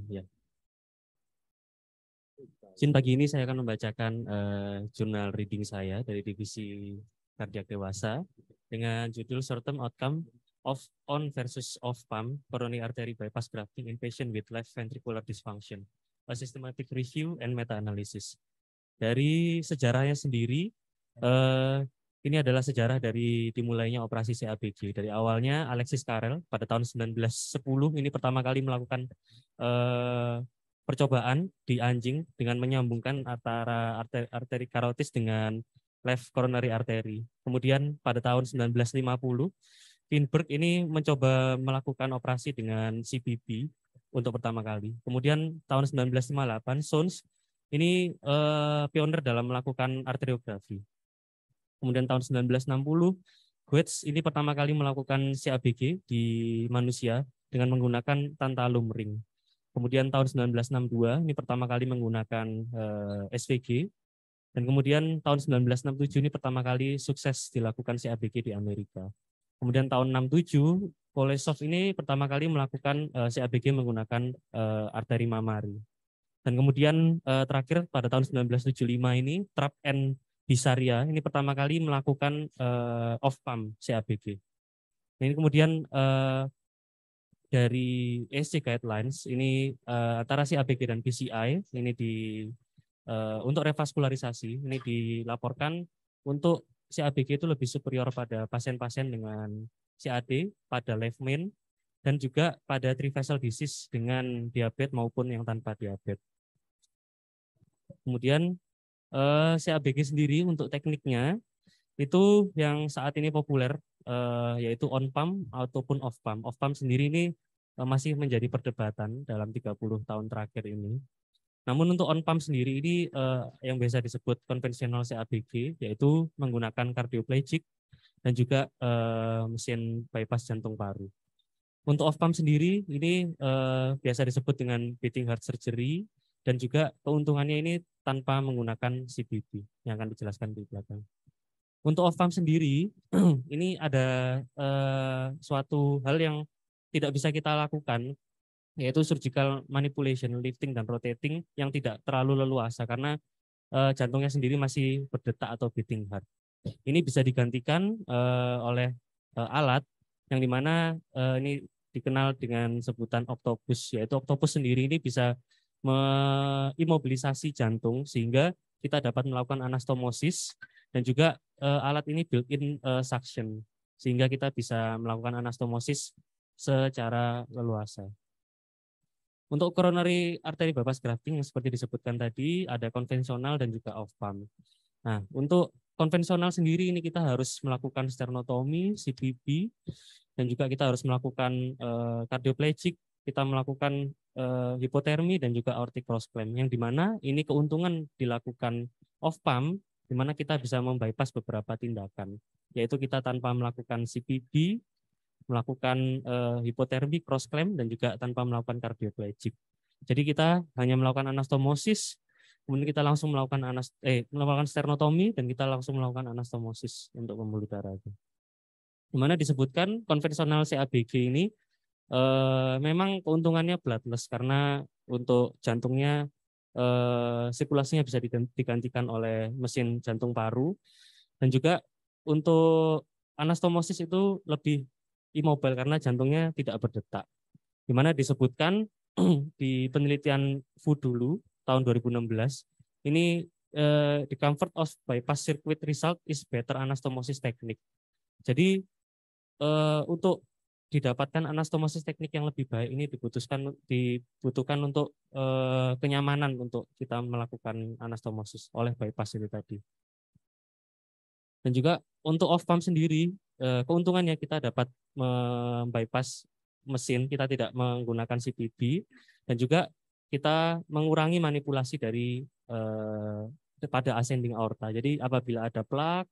Ya. Izin pagi ini saya akan membacakan jurnal reading saya dari divisi kardiak dewasa dengan judul Short Term Outcome of On versus Off Pump Coronary Artery Bypass Grafting in Patient with Left Ventricular Dysfunction, a Systematic Review and Meta-Analysis. Dari sejarahnya sendiri, ini adalah sejarah dari dimulainya operasi CABG. Dari awalnya Alexis Carrel pada tahun 1910 ini pertama kali melakukan percobaan di anjing dengan menyambungkan antara arteri karotis dengan left coronary artery. Kemudian pada tahun 1950, Finberg ini mencoba melakukan operasi dengan CBB untuk pertama kali. Kemudian tahun 1958, Sones ini pioner dalam melakukan arteriografi. Kemudian tahun 1960, Goetz ini pertama kali melakukan CABG di manusia dengan menggunakan tantalum ring. Kemudian tahun 1962 ini pertama kali menggunakan SVG, dan kemudian tahun 1967 ini pertama kali sukses dilakukan CABG di Amerika. Kemudian tahun 67 Kolesov ini pertama kali melakukan CABG menggunakan arteri mamari. Dan kemudian terakhir pada tahun 1975 ini Trapp and Bisaria ini pertama kali melakukan off pump CABG. Ini kemudian dari ESC guidelines ini antara CABG dan PCI ini untuk revaskularisasi ini dilaporkan untuk CABG itu lebih superior pada pasien-pasien dengan CAD pada left main dan juga pada trivessel disease dengan diabetes maupun yang tanpa diabetes. Kemudian CABG sendiri untuk tekniknya itu yang saat ini populer yaitu on pump ataupun off pump. Off pump sendiri ini masih menjadi perdebatan dalam 30 tahun terakhir ini. Namun untuk on pump sendiri ini yang biasa disebut konvensional CABG yaitu menggunakan cardioplegic dan juga mesin bypass jantung paru. Untuk off pump sendiri ini biasa disebut dengan beating heart surgery dan juga keuntungannya ini tanpa menggunakan CBB yang akan dijelaskan di belakang. Untuk off pump sendiri, ini ada suatu hal yang tidak bisa kita lakukan, yaitu surgical manipulation, lifting dan rotating yang tidak terlalu leluasa karena jantungnya sendiri masih berdetak atau beating heart. Ini bisa digantikan oleh alat yang dimana ini dikenal dengan sebutan octopus, yaitu octopus sendiri ini bisa mengimobilisasi jantung sehingga kita dapat melakukan anastomosis. Dan juga alat ini built-in suction, sehingga kita bisa melakukan anastomosis secara leluasa. Untuk coronary artery bypass grafting yang seperti disebutkan tadi, ada konvensional dan juga off pump. Nah, untuk konvensional sendiri ini kita harus melakukan sternotomi, CBB, dan juga kita harus melakukan cardioplegic, kita melakukan hipotermi dan juga aortic cross clamp, yang dimana ini keuntungan dilakukan off pump di mana kita bisa membypass beberapa tindakan, yaitu kita tanpa melakukan CBB, melakukan hipotermi, cross clamp, dan juga tanpa melakukan cardioplegic. Jadi kita hanya melakukan anastomosis, kemudian kita langsung melakukan sternotomi, dan kita langsung melakukan anastomosis untuk pembuluh darah. Di mana disebutkan konvensional CABG ini memang keuntungannya bloodless karena untuk jantungnya sirkulasinya bisa digantikan oleh mesin jantung paru, dan juga untuk anastomosis itu lebih immobile karena jantungnya tidak berdetak. Di mana disebutkan di penelitian Fu dulu tahun 2016 ini the comfort of bypass circuit result is better anastomosis technique. Jadi untuk didapatkan anastomosis teknik yang lebih baik ini dibutuhkan untuk kenyamanan untuk kita melakukan anastomosis oleh bypass itu tadi. Dan juga untuk off pump sendiri keuntungannya kita dapat membypass mesin, kita tidak menggunakan CBB, dan juga kita mengurangi manipulasi dari pada ascending aorta. Jadi apabila ada plak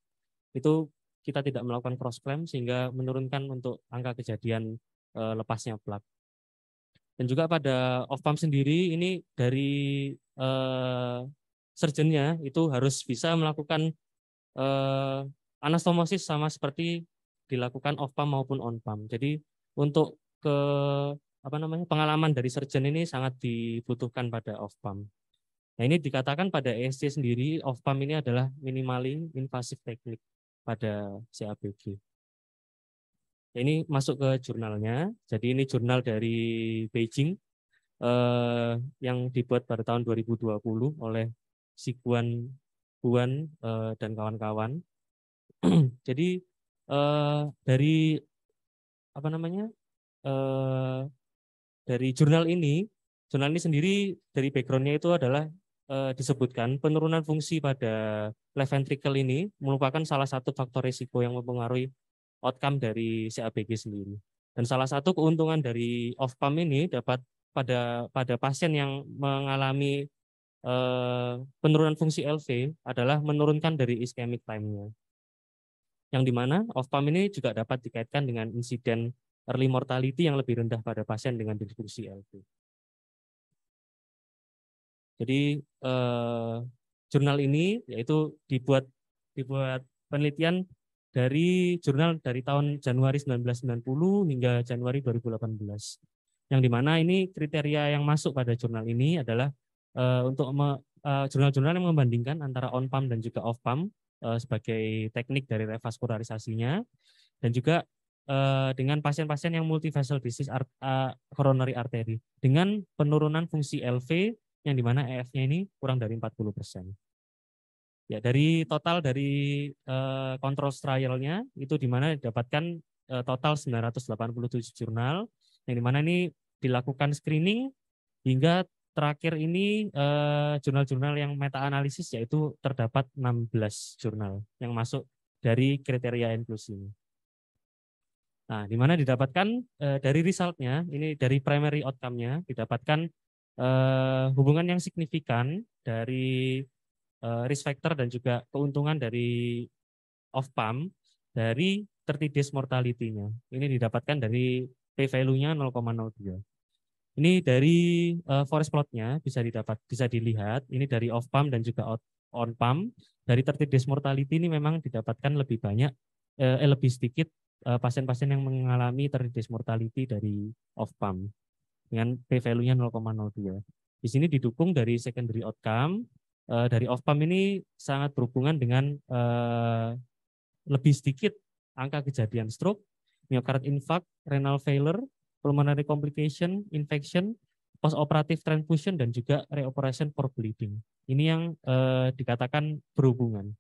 itu kita tidak melakukan cross clamp sehingga menurunkan untuk angka kejadian lepasnya plak. Dan juga pada off pump sendiri ini dari surgeonnya itu harus bisa melakukan anastomosis sama seperti dilakukan off pump maupun on pump. Jadi untuk ke pengalaman dari surgeon ini sangat dibutuhkan pada off pump. Nah, ini dikatakan pada ESC sendiri off pump ini adalah minimally invasive teknik pada CABG. Nah, ini masuk ke jurnalnya. Jadi ini jurnal dari Beijing yang dibuat pada tahun 2020 oleh Si Guan dan kawan-kawan. Jadi dari dari jurnal ini sendiri dari backgroundnya itu adalah disebutkan penurunan fungsi pada left ventricle ini merupakan salah satu faktor risiko yang mempengaruhi outcome dari CABG sendiri. Dan salah satu keuntungan dari off pump ini dapat pada pasien yang mengalami penurunan fungsi LV adalah menurunkan dari ischemic time-nya. Yang dimana off pump ini juga dapat dikaitkan dengan insiden early mortality yang lebih rendah pada pasien dengan disfungsi LV. Jadi jurnal ini yaitu dibuat penelitian dari jurnal dari tahun Januari 1990 hingga Januari 2018. Yang dimana ini kriteria yang masuk pada jurnal ini adalah untuk jurnal-jurnal yang membandingkan antara on pump dan juga off pump sebagai teknik dari revaskularisasinya, dan juga dengan pasien-pasien yang multivessel disease coronary artery dengan penurunan fungsi LV yang dimana EF-nya ini kurang dari 40%. Ya, dari total dari control trial-nya itu dimana didapatkan total 987 jurnal, yang dimana ini dilakukan screening hingga terakhir ini jurnal-jurnal yang meta-analisis yaitu terdapat 16 jurnal yang masuk dari kriteria inklusi ini. Nah, di mana didapatkan dari resultnya, ini dari primary outcome-nya didapatkan hubungan yang signifikan dari risk factor dan juga keuntungan dari off pump dari 30 days mortality-nya. Ini didapatkan dari p-value-nya 0,02. Ini dari forest plot-nya bisa dilihat. Ini dari off pump dan juga on pump. Dari 30 days mortality ini memang didapatkan lebih banyak, lebih sedikit pasien-pasien yang mengalami 30 days mortality dari off pump dengan p-value-nya 0,02. Di sini didukung dari secondary outcome dari off pump ini sangat berhubungan dengan lebih sedikit angka kejadian stroke, myocardial infarct, renal failure, pulmonary complication, infection, post-operative transfusion, dan juga reoperation for bleeding. Ini yang dikatakan berhubungan.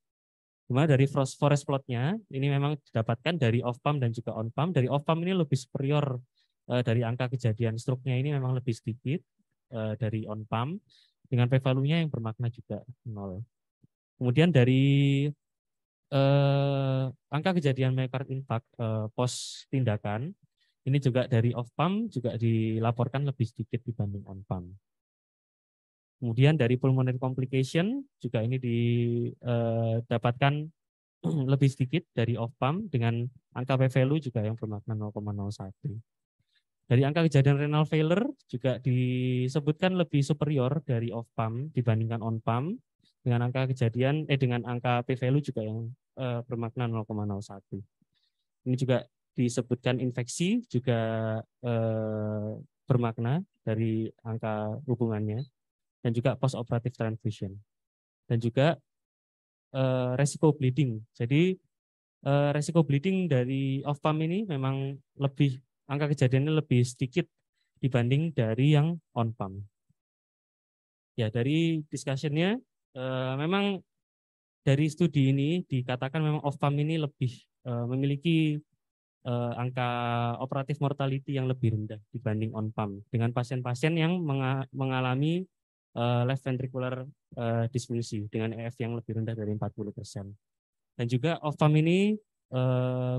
Dimana dari forest plot-nya ini memang didapatkan dari off pump dan juga on pump. Dari off pump ini lebih superior dari angka kejadian stroke-nya ini memang lebih sedikit dari on pump dengan p-value-nya yang bermakna juga 0. Kemudian dari angka kejadian myocardial infarct post tindakan ini juga dari off pump juga dilaporkan lebih sedikit dibanding on pump. Kemudian dari pulmonary complication juga ini didapatkan lebih sedikit dari off pump dengan angka p-value juga yang bermakna 0,01. Dari angka kejadian renal failure juga disebutkan lebih superior dari off pump dibandingkan on pump dengan angka kejadian dengan angka p-value juga yang bermakna 0,01. Ini juga disebutkan infeksi juga bermakna dari angka hubungannya, dan juga post operative transfusion, dan juga resiko bleeding. Jadi resiko bleeding dari off pump ini memang lebih, angka kejadiannya lebih sedikit dibanding dari yang on pump. Ya, dari discussion-nya memang dari studi ini dikatakan memang off pump ini lebih memiliki angka operatif mortality yang lebih rendah dibanding on pump dengan pasien-pasien yang mengalami left ventricular disfungsi dengan EF yang lebih rendah dari 40%. Dan juga off pump ini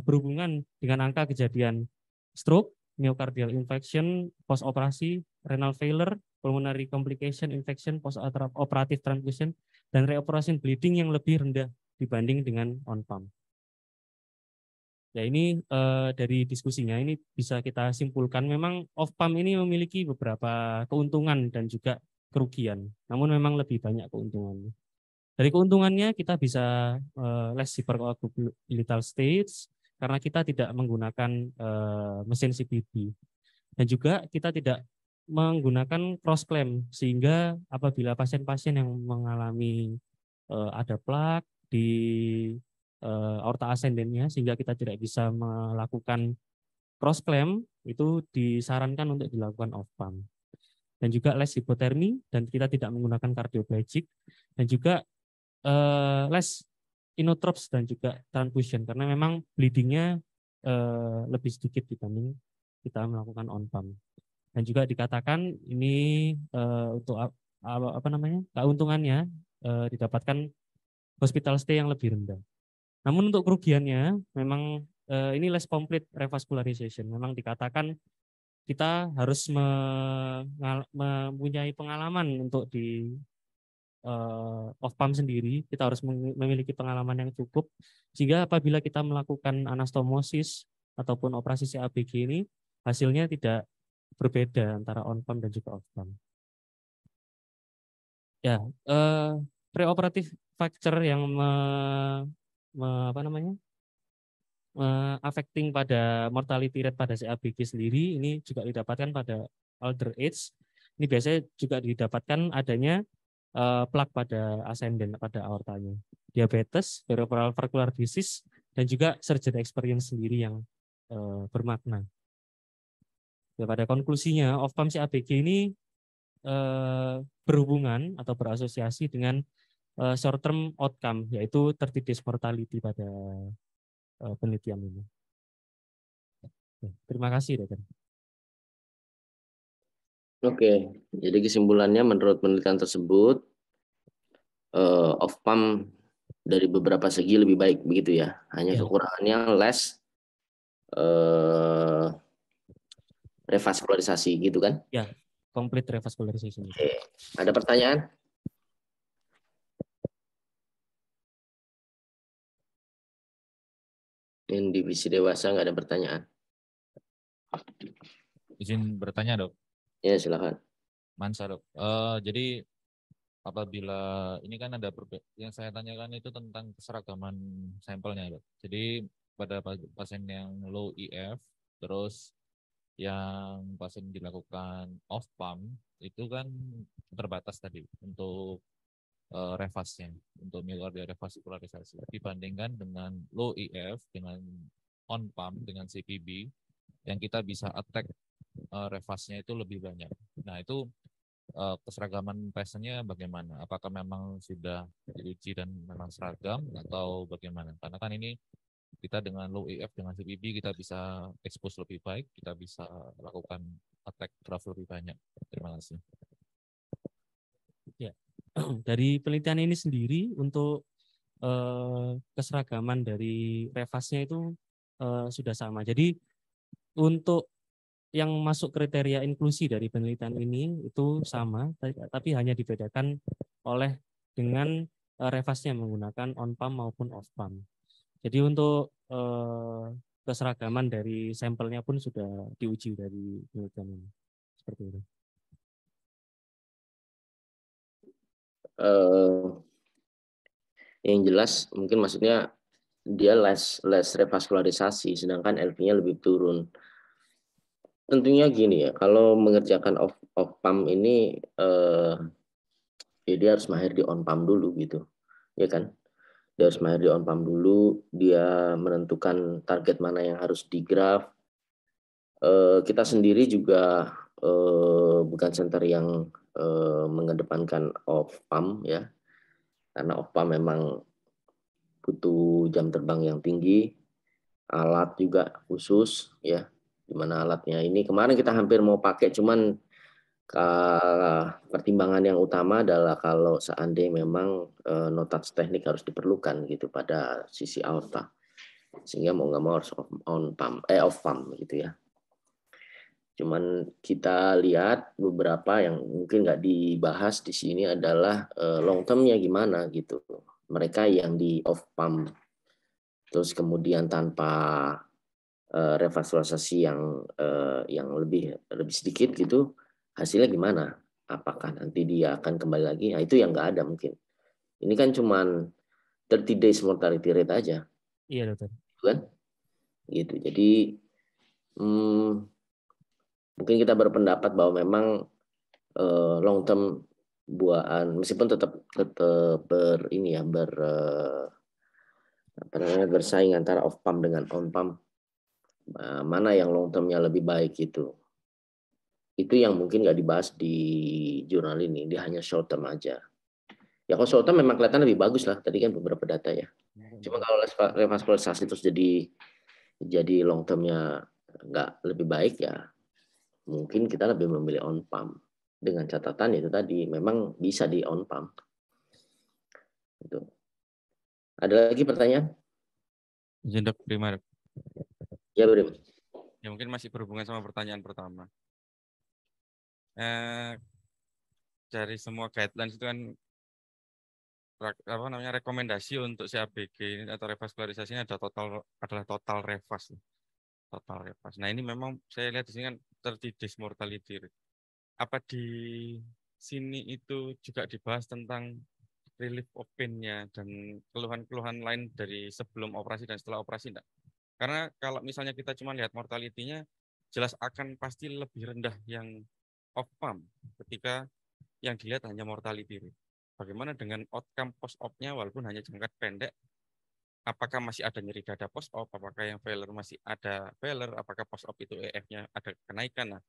berhubungan dengan angka kejadian stroke, myocardial infarction, post operasi, renal failure, pulmonary complication, infection, post operative transfusion, dan reoperation bleeding yang lebih rendah dibanding dengan on pump. Ya, ini dari diskusinya ini bisa kita simpulkan memang off pump ini memiliki beberapa keuntungan dan juga kerugian. Namun memang lebih banyak keuntungannya. Dari keuntungannya kita bisa less hypercoagulable stage karena kita tidak menggunakan mesin CPB. Dan juga kita tidak menggunakan cross claim, sehingga apabila pasien-pasien yang mengalami ada plak di aorta ascendennya sehingga kita tidak bisa melakukan cross claim, itu disarankan untuk dilakukan off pump. Dan juga less hipotermi, dan kita tidak menggunakan cardioplegic, dan juga less inotrops dan juga transfusion, karena memang bleedingnya lebih sedikit dibanding kita melakukan on pump. Dan juga dikatakan ini untuk apa namanya, keuntungannya didapatkan hospital stay yang lebih rendah. Namun untuk kerugiannya memang ini less complete revascularization. Memang dikatakan kita harus mempunyai pengalaman untuk di off pump sendiri. Kita harus memiliki pengalaman yang cukup sehingga apabila kita melakukan anastomosis ataupun operasi CABG ini hasilnya tidak berbeda antara on pump dan juga off pump. Ya, preoperatif factor yang apa namanya, affecting pada mortality rate pada CABG sendiri ini juga didapatkan pada older age. Ini biasanya juga didapatkan adanya plak pada ascendant pada aortanya, diabetes, peripheral vascular disease, dan juga surgery experience sendiri yang bermakna. Ya, pada konklusinya, off pump CABG ini berhubungan atau berasosiasi dengan short term outcome, yaitu 30 days mortality pada penelitian ini. Terima kasih, Dokter. Oke, jadi kesimpulannya menurut penelitian tersebut off pump dari beberapa segi lebih baik begitu ya. Hanya kekurangannya less revaskularisasi gitu kan? Ya, complete revascularization. Oke. Ada pertanyaan? Yang divisi dewasa nggak ada pertanyaan. Izin bertanya, Dok. Ya, silakan. Mansa, Dok. Jadi apabila ini kan ada yang saya tanyakan itu tentang keseragaman sampelnya, Dok. Jadi pada pasien yang low EF, terus yang pasien dilakukan off pump itu kan terbatas tadi untuk revasnya, untuk myocardial revaskularisasi dibandingkan dengan low EF dengan on pump dengan CPB yang kita bisa attack revasnya itu lebih banyak. Nah, itu keseragaman passionnya bagaimana? Apakah memang sudah diuji dan memang seragam atau bagaimana? Karena kan ini kita dengan low EF dengan CPB kita bisa expose lebih baik, kita bisa lakukan attack draft lebih banyak. Terima kasih. Ya, dari penelitian ini sendiri untuk keseragaman dari revasnya itu sudah sama. Jadi untuk yang masuk kriteria inklusi dari penelitian ini itu sama, tapi hanya dibedakan oleh dengan revasnya menggunakan on pump maupun off pump. Jadi untuk keseragaman dari sampelnya pun sudah diuji dari penelitian ini. Seperti itu. Yang jelas mungkin maksudnya dia less revaskularisasi, sedangkan LV-nya lebih turun. Tentunya gini ya, kalau mengerjakan off pump ini ya dia harus mahir di on pump dulu gitu, ya kan? Dia harus mahir di on pump dulu, dia menentukan target mana yang harus digraf. Kita sendiri juga bukan center yang mengedepankan off pump ya, karena off pump memang butuh jam terbang yang tinggi, alat juga khusus ya, dimana alatnya ini kemarin kita hampir mau pakai, cuman pertimbangan yang utama adalah kalau seandainya memang notats teknik harus diperlukan gitu pada sisi aorta, sehingga mau nggak mau harus off pump gitu ya. Cuman kita lihat beberapa yang mungkin nggak dibahas di sini adalah long termnya gimana gitu. Mereka yang di off pump terus kemudian tanpa revaskularisasi yang lebih sedikit gitu, hasilnya gimana? Apakah nanti dia akan kembali lagi? Nah, itu yang nggak ada mungkin. Ini kan cuman 30 days mortality rate aja. Iya, Dokter. Kan? Gitu. Jadi Mungkin kita berpendapat bahwa memang long term buahan meskipun tetap bersaing antara off pump dengan on pump, mana yang long termnya lebih baik itu yang mungkin nggak dibahas di jurnal ini, dia hanya short term aja. Ya kalau short term memang kelihatan lebih bagus lah, tadi kan beberapa data ya. Cuma kalau revaskularisasi terus jadi long termnya nggak lebih baik ya, mungkin kita lebih memilih on pump. Dengan catatan itu tadi, memang bisa di on pump. Itu. Ada lagi pertanyaan? Izin dok, primer. Ya, Brim. Ya mungkin masih berhubungan sama pertanyaan pertama. Dari semua guidelines itu kan rekomendasi untuk CABG atau revaskularisasi ini adalah total revas. Total revas. Nah ini memang saya lihat di sini kan 30 days mortality rate. Apa di sini itu juga dibahas tentang relief of pain-nya dan keluhan-keluhan lain dari sebelum operasi dan setelah operasi enggak? Karena kalau misalnya kita cuma lihat mortality-nya, jelas akan pasti lebih rendah yang off pump ketika yang dilihat hanya mortality rate. Bagaimana dengan outcome post-op-nya walaupun hanya jangka pendek? Apakah masih ada nyeri dada post-op? Apakah yang failure masih ada failure? Apakah post-op itu EF-nya ada kenaikan? Nah,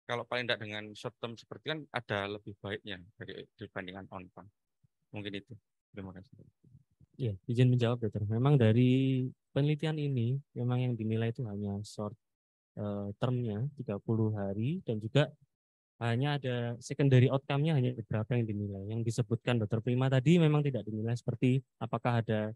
kalau paling tidak dengan short term seperti kan ada lebih baiknya dibandingkan on pump. Mungkin itu. Terima kasih. Ya, izin menjawab, dokter. Memang dari penelitian ini, memang yang dinilai itu hanya short termnya 30 hari dan juga hanya ada secondary outcome-nya hanya beberapa yang dinilai. Yang disebutkan dokter Prima tadi memang tidak dinilai seperti apakah ada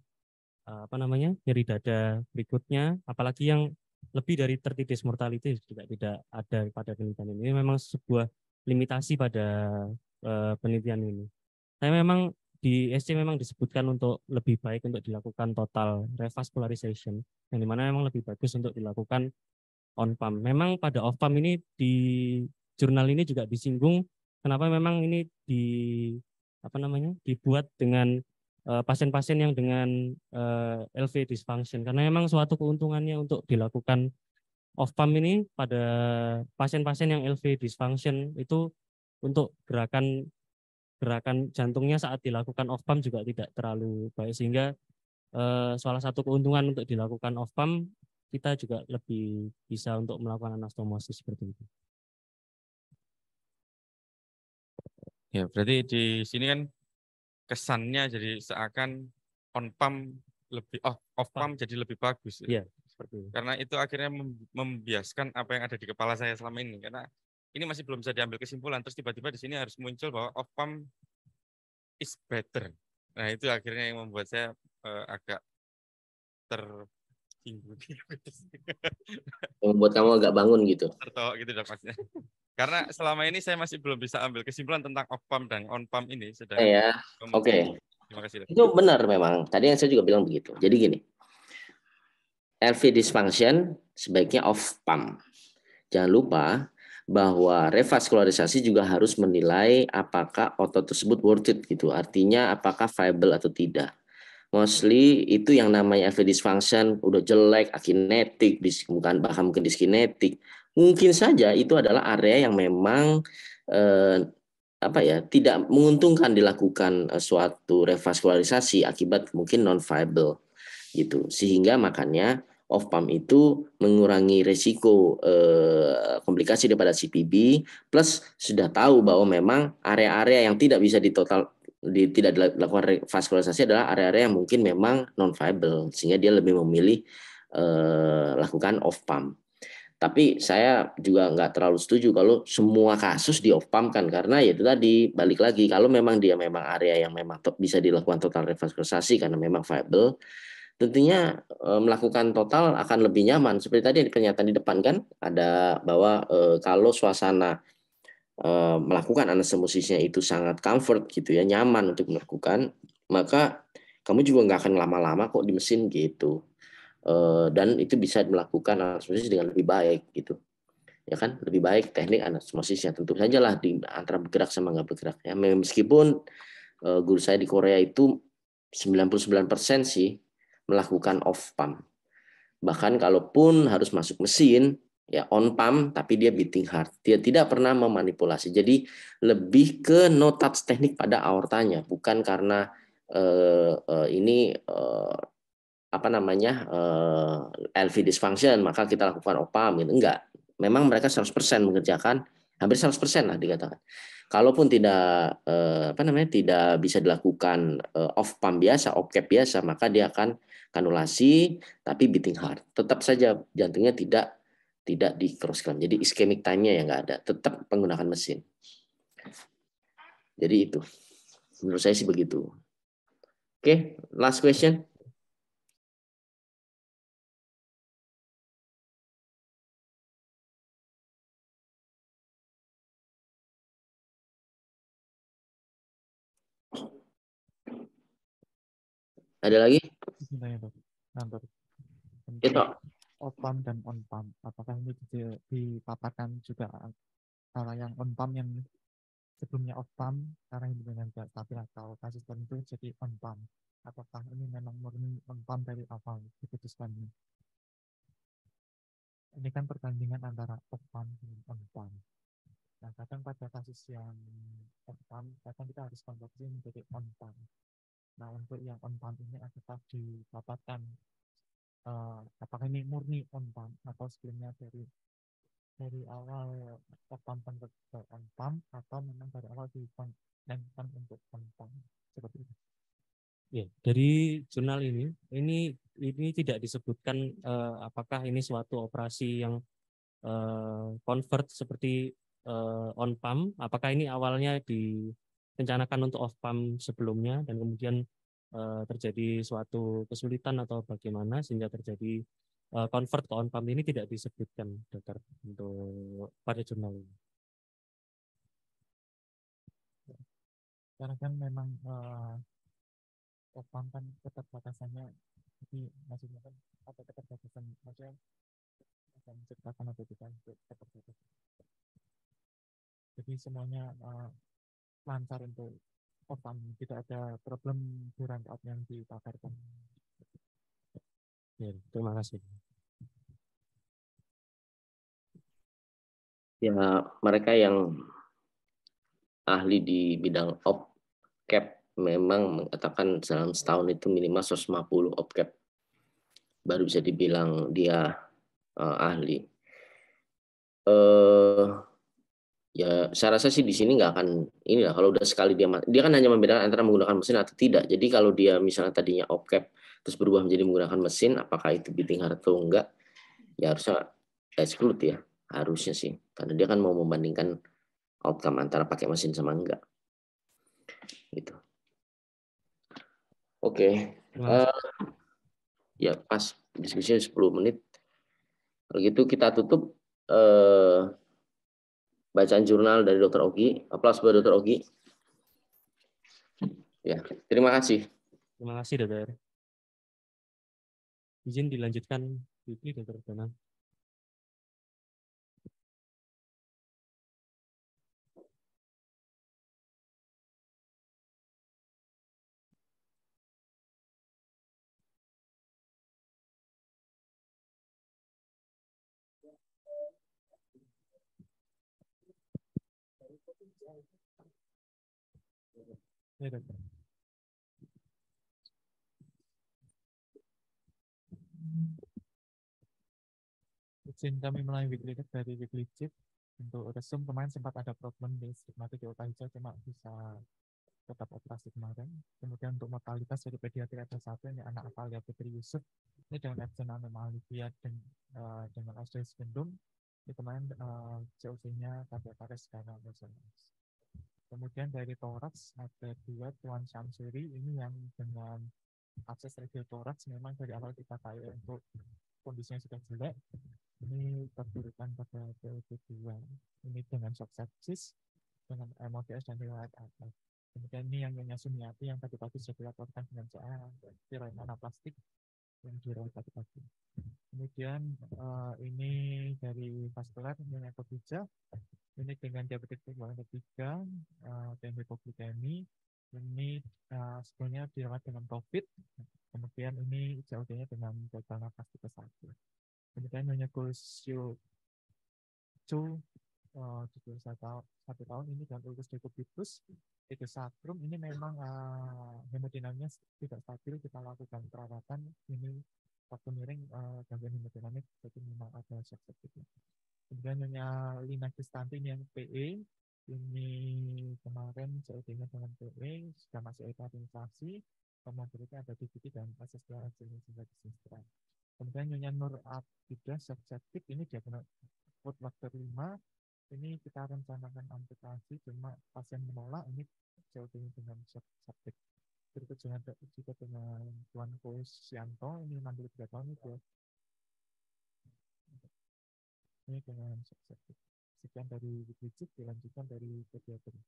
nyeri dada berikutnya, apalagi yang lebih dari 30 days mortality juga tidak ada pada penelitian ini. Ini memang sebuah limitasi pada penelitian ini. Tapi memang di SC memang disebutkan untuk lebih baik untuk dilakukan total revascularization, yang dimana memang lebih bagus untuk dilakukan on pump. Memang pada off pump ini di jurnal ini juga disinggung kenapa memang ini dibuat dengan pasien-pasien yang dengan LV dysfunction, karena memang suatu keuntungannya untuk dilakukan off pump ini pada pasien-pasien yang LV dysfunction itu untuk gerakan jantungnya saat dilakukan off pump juga tidak terlalu baik, sehingga salah satu keuntungan untuk dilakukan off pump kita juga lebih bisa untuk melakukan anastomosis seperti itu. Ya, berarti di sini kan kesannya jadi seakan on pump lebih off pump jadi lebih bagus. Iya, seperti itu. Karena itu akhirnya membiaskan apa yang ada di kepala saya selama ini. Karena ini masih belum bisa diambil kesimpulan, terus tiba-tiba di sini harus muncul bahwa off pump is better. Nah itu akhirnya yang membuat saya agak tersinggung. Yang membuat kamu agak bangun gitu. Tertawa gitu dapatnya. Karena selama ini saya masih belum bisa ambil kesimpulan tentang off pump dan on pump ini. Ya, oke. Terima kasih. Itu benar memang. Tadi yang saya juga bilang begitu. Jadi gini, LV dysfunction sebaiknya off pump. Jangan lupa bahwa revaskularisasi juga harus menilai apakah otot tersebut worth it gitu. Artinya apakah viable atau tidak. Mostly itu yang namanya LV dysfunction udah jelek, akinetik, bahkan mungkin diskinetik. Mungkin saja itu adalah area yang memang tidak menguntungkan dilakukan suatu revaskularisasi akibat mungkin non viable gitu. Sehingga makanya off pump itu mengurangi resiko komplikasi daripada CPB, plus sudah tahu bahwa memang area-area yang tidak bisa tidak dilakukan revaskularisasi adalah area-area yang mungkin memang non viable, sehingga dia lebih memilih lakukan off pump. Tapi saya juga nggak terlalu setuju kalau semua kasus di off pump kan, karena ya itu tadi balik lagi, kalau memang dia memang area yang memang bisa dilakukan total revaskularisasi karena memang viable, tentunya melakukan total akan lebih nyaman. Seperti tadi pernyataan di depan kan ada bahwa kalau suasana melakukan anastomosisnya itu sangat comfort gitu ya, nyaman untuk melakukan, maka kamu juga nggak akan lama-lama kok di mesin gitu. Dan itu bisa melakukan anastomosis dengan lebih baik gitu. Ya kan, lebih baik teknik anastomosisnya. Tentu saja lah di antara bergerak sama nggak bergerak ya. Meskipun guru saya di Korea itu 99% sih melakukan off pump. Bahkan kalaupun harus masuk mesin, Ya, on pump tapi dia beating heart. Dia tidak pernah memanipulasi. Jadi lebih ke no touch teknik pada aortanya, bukan karena ini apa namanya LV dysfunction maka kita lakukan OPAM gitu. Enggak. Memang mereka 100% mengerjakan, hampir 100% lah dikatakan. Kalaupun tidak apa namanya tidak bisa dilakukan off pump biasa, off cap biasa, maka dia akan kanulasi tapi beating heart. Tetap saja jantungnya tidak di cross clamp. Jadi ischemic time-nya yang nggak ada. Tetap menggunakan mesin. Jadi itu. Menurut saya sih begitu. Oke, last question. Ada lagi? Sebenarnya dok, nanti Itu. untuk off pump dan on pump, apakah ini dipaparkan juga kalau yang on pump yang sebelumnya off pump karena ini dengan tidak stabil atau kasus tertentu jadi on pump, apakah ini memang murni on pump dari awal diputuskan ini? Ini kan perbandingan antara off pump dan on pump. Nah, kadang pada kasus yang off pump, kadang kita harus konversi menjadi on pump. Nah, untuk yang on pump ini apakah didapatkan apakah ini murni on pump atau sebelumnya dari awal off pump convert ke on pump atau memang dari awal dikonvensikan untuk on pump seperti itu? Ya, dari jurnal ini tidak disebutkan apakah ini suatu operasi yang convert seperti on pump, apakah ini awalnya direncanakan untuk off pump sebelumnya dan kemudian terjadi suatu kesulitan atau bagaimana sehingga terjadi convert ke on pump, ini tidak disebutkan dokter untuk pada jurnal ini. Karena kan memang off pump kan keterbatasannya, jadi maksudnya kan ada keterbatasan, maksudnya akan menceritakan atau tidak untuk keterbatasan. Jadi semuanya lancar untuk off pump, tidak ada problem di run out yang dipaparkan. Ya, terima kasih. Ya, mereka yang ahli di bidang op cap memang mengatakan dalam setahun itu minimal 150 op cap baru bisa dibilang dia ahli. Ya saya rasa sih di sini nggak akan inilah kalau udah sekali dia kan hanya membedakan antara menggunakan mesin atau tidak. Jadi kalau dia misalnya tadinya op cap terus berubah menjadi menggunakan mesin, apakah itu beating heart atau enggak? Ya harusnya exclude ya, harusnya sih, karena dia kan mau membandingkan outcome antara pakai mesin sama enggak. Gitu. Oke. Ya pas diskusinya 10 menit. Kalau gitu kita tutup bacaan jurnal dari Dr. Ogi. Aplaus buat Dr. Ogi. Ya, terima kasih. Terima kasih dokter. Izin dilanjutkan Fikri, dokter Dana. Ya, dokter. Izin kami mulai weekly dari weekly chip. Untuk resume kemarin sempat ada problem di stigmatik di otak hijau, cuma bisa tetap operasi kemarin. Kemudian untuk mortalitas dari pediatri ada satu, ini anak Avalia Putri Yusuf. Ini dengan absen anomali dia dengan osteosis syndrome. Ini kemarin COC-nya kardiopares karena resonans. Kemudian dari toraks ada dua Tuan Syamsuri, ini yang dengan akses radial toraks memang dari awal kita pakai untuk kondisinya sudah jelek. Ini terturutan pada PLB2. Ini dengan shock sepsis, dengan MODS dan riwayat atas. Kemudian ini yang Nyonya Sumiati yang tadi pagi sudah dilaporkan dengan CA tiroid anaplastik yang dirawat tadi pagi. Kemudian ini dari vaskular Nyonya Kotija, ini dengan diabetes tipe 3, dan hipoglikemi. Ini sebelumnya dirawat dengan COVID. Kemudian ini COD-nya dengan gagal napas tipe 1. Kemudian Nyonya Gulsio hijau judul 1 tahun ini dan ulcus decubitus itu sacrum ini memang hemodinamiknya tidak stabil, kita lakukan perawatan ini waktu miring gangguan hemodinamik jadi memang ada shock septic. Kemudian Nyonya Lina Kristanti ini yang PE ini kemarin COD-nya dengan PE sudah masuk evaluasi, komorbidnya ada DVT dan ASSDA hasilnya sudah disistra. Kemudian Nyonya Nur Abida shock septic ini diagnosis food factor 5 ini kita rencanakan amputasi cuma pasien menolak ini COD dengan shock septic. Berikut juga dengan Tuan Sianto ini 63 tahun itu ini dengan shock septic. Sekian dari Wikicip, dilanjutkan dari pediatri.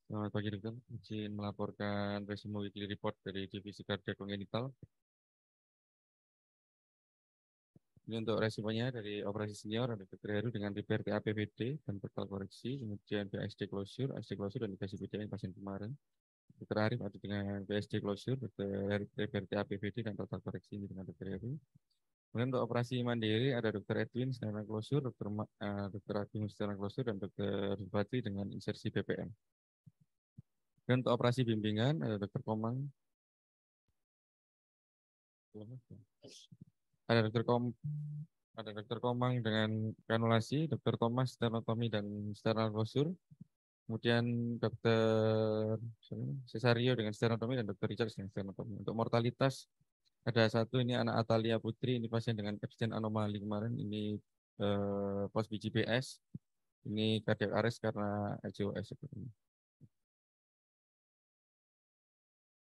Selamat pagi dokter, izin melaporkan resume weekly report dari divisi kardiak kongenital. Ini untuk resumenya dari operasi senior ada Dr. Heru dengan repair TAPVD dan total koreksi, kemudian PSD closure dan dikasih PDN pasien kemarin. Dr. Arif ada dengan PSD closure, Dr. repair TAPVD dan total koreksi ini dengan Dr. Heru. Kemudian untuk operasi mandiri ada Dr. Edwin secara closure, Dr. Agung secara closure, dan Dr. Fatri dengan insersi BPM. Dan untuk operasi bimbingan ada Dr. Komang, ada Dr. Komang dengan kanulasi, Dr. Thomas sternotomi dan steral closure, kemudian Dr. Cesario dengan sternotomi dan Dr. Richard dengan sternotomi. Untuk mortalitas ada satu ini anak Atalia Putri, ini pasien dengan abstain anomali kemarin, ini post BGPS, ini cardiac arrest karena HOS seperti ini.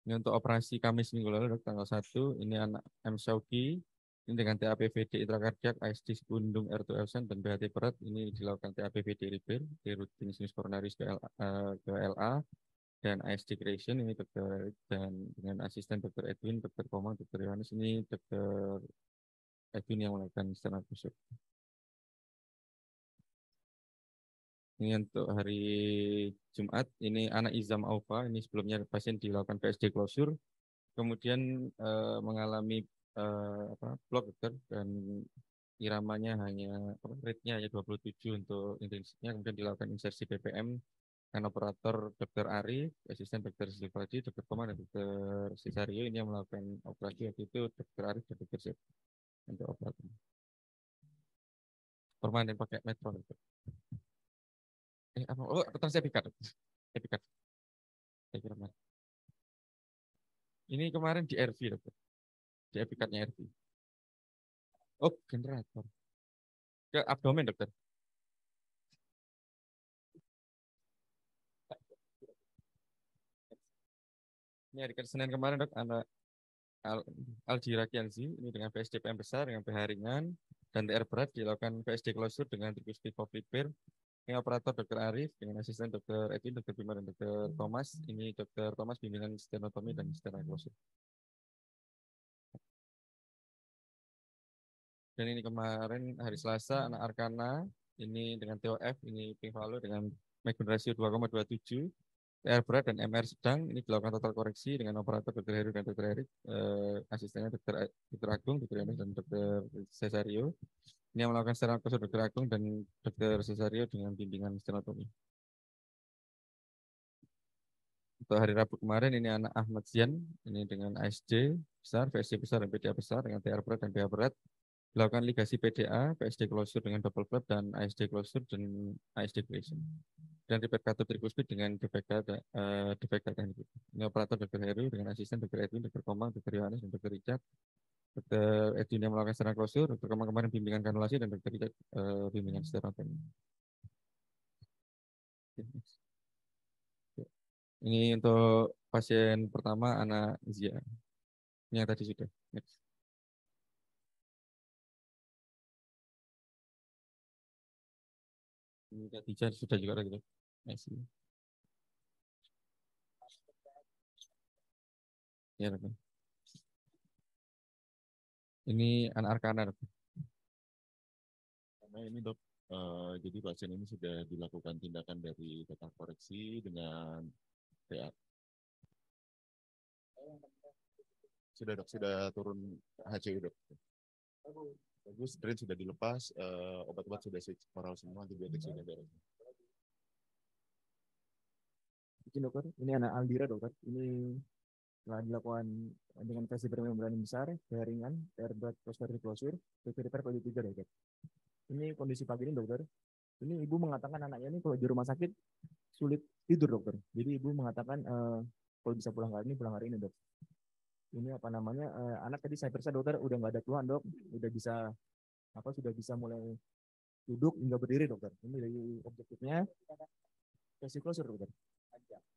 Ini untuk operasi Kamis minggu lalu tanggal 1, ini anak M. Syauki, ini dengan TAPVD intrakardiak, ASD sekundung R2 Elsen dan BHT berat, ini dilakukan TAPVD repair, rutin sinus coronaris ke LA, dan ASD creation, ini dokter dan dengan asisten Dr. Edwin, Dr. Komang, Dr. Yohanes, ini Dr. Edwin yang melakukan standar kusuk. Ini untuk hari Jumat, ini anak Izam Aufa, ini sebelumnya pasien dilakukan PSD closure, kemudian mengalami block dokter dan iramanya rate-nya hanya 27 untuk intensitasnya, kemudian dilakukan insersi BPM dan operator Dr. Ari, asisten Dr. Silvadi, Dr. Komar, dan Dr. Cesario ini yang melakukan operasi waktu itu Dr. Ari dan Dr. Sip untuk operator. Permanen pakai metro dokter. Dokter Sepikat. Sepikat. Saya kira mana. Ini kemarin di RV dokter. Di epikatnya RV. Oh, generator. Ke abdomen dokter. Ini hari Senin kemarin dok, anak Aljira Kianzi, ini dengan PSDPM besar, dengan pH ringan, dan TR berat dilakukan PSD closure dengan tricuspid repair. Ini operator Dr. Arif dengan asisten Dr. Edwin, Dr. Bima, dan Dr. Thomas. Ini Dr. Thomas bimbingan stenotomi dan steral closure. Dan ini kemarin hari Selasa anak Arkana ini dengan TOF, ini Pink Value dengan Magnitude Ratio 2,27, TR berat dan MR sedang ini dilakukan total koreksi dengan operator Dr. Heru dan Dr. Erik, asistennya Dr. Agung, Dr. Yones dan Dr. Cesario. Ini yang melakukan secara khusus Dr. Agung dan Dr. Cesario dengan bimbingan stenotomi. Untuk hari Rabu kemarin ini anak Ahmad Zian ini dengan ASD besar, VSD besar dan PDA besar dengan TR berat dan BH berat. Dilakukan ligasi PDA, PSD closure dengan double flap dan ASD closure dan ASD creation. Dan repeat katur trikuspid dengan defect teknik. Ini operator Dr. Heru dengan asisten Dr. Edwin, Dr. Komang, Dr. Yohanes, dan Dr. Richard. Dr. Edwin yang melakukan secara closure, Dr. Komang kemarin bimbingan kanulasi dan Dr. Richard bimbingan sterotomi. Ini untuk pasien pertama anak Zia. Ini yang tadi sudah. Next. Ini Khadijah sudah juga ada gitu. Next. Ya, Dok. Ini anak Arkana, Dok. Karena ini dok, jadi pasien ini sudah dilakukan tindakan dari total koreksi dengan TA. Sudah dok, sudah turun HCU dok. Bagus, drain sudah dilepas, obat-obat sudah switch oral semua, antibiotik sudah beres. Izin dokter, ini anak Aldira dokter. Ini telah dilakukan dengan versi bermembrana besar, ringan, berat posterior closure, repair kode 3 dokter. Ini kondisi pagi ini dokter. Ini ibu mengatakan anaknya ini kalau di rumah sakit sulit tidur dokter. Jadi ibu mengatakan kalau bisa pulang hari ini dok. Ini apa namanya anak tadi saya periksa dokter udah nggak ada keluhan dok, sudah bisa mulai duduk hingga berdiri dokter. Ini dari objektifnya versi closure dokter.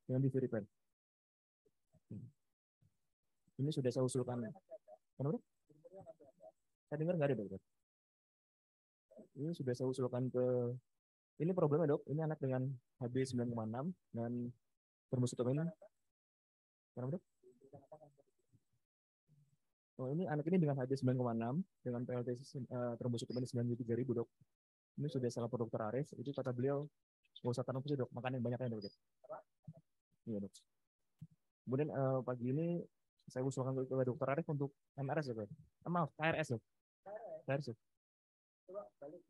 Dengan BV repair. Ini sudah saya usulkan. Kenapa? Saya dengar nggak ada dokter. Ini sudah saya usulkan ke. Ini problemnya dok. Ini anak dengan HB 9,6 dan termostotomi. Kenapa dok? Oh, ini anak ini dengan HB 9,6 dengan PLT termostotomi 93.000 dok. Ini sudah salah Pak Dokter Arif. Itu kata beliau nggak usah tanam dok. Makan yang banyak ya dok. Iya dok. Kemudian pagi ini saya usulkan ke Dokter Arif untuk MRS ya, maaf, KRS ya. KRS ya. Coba balik.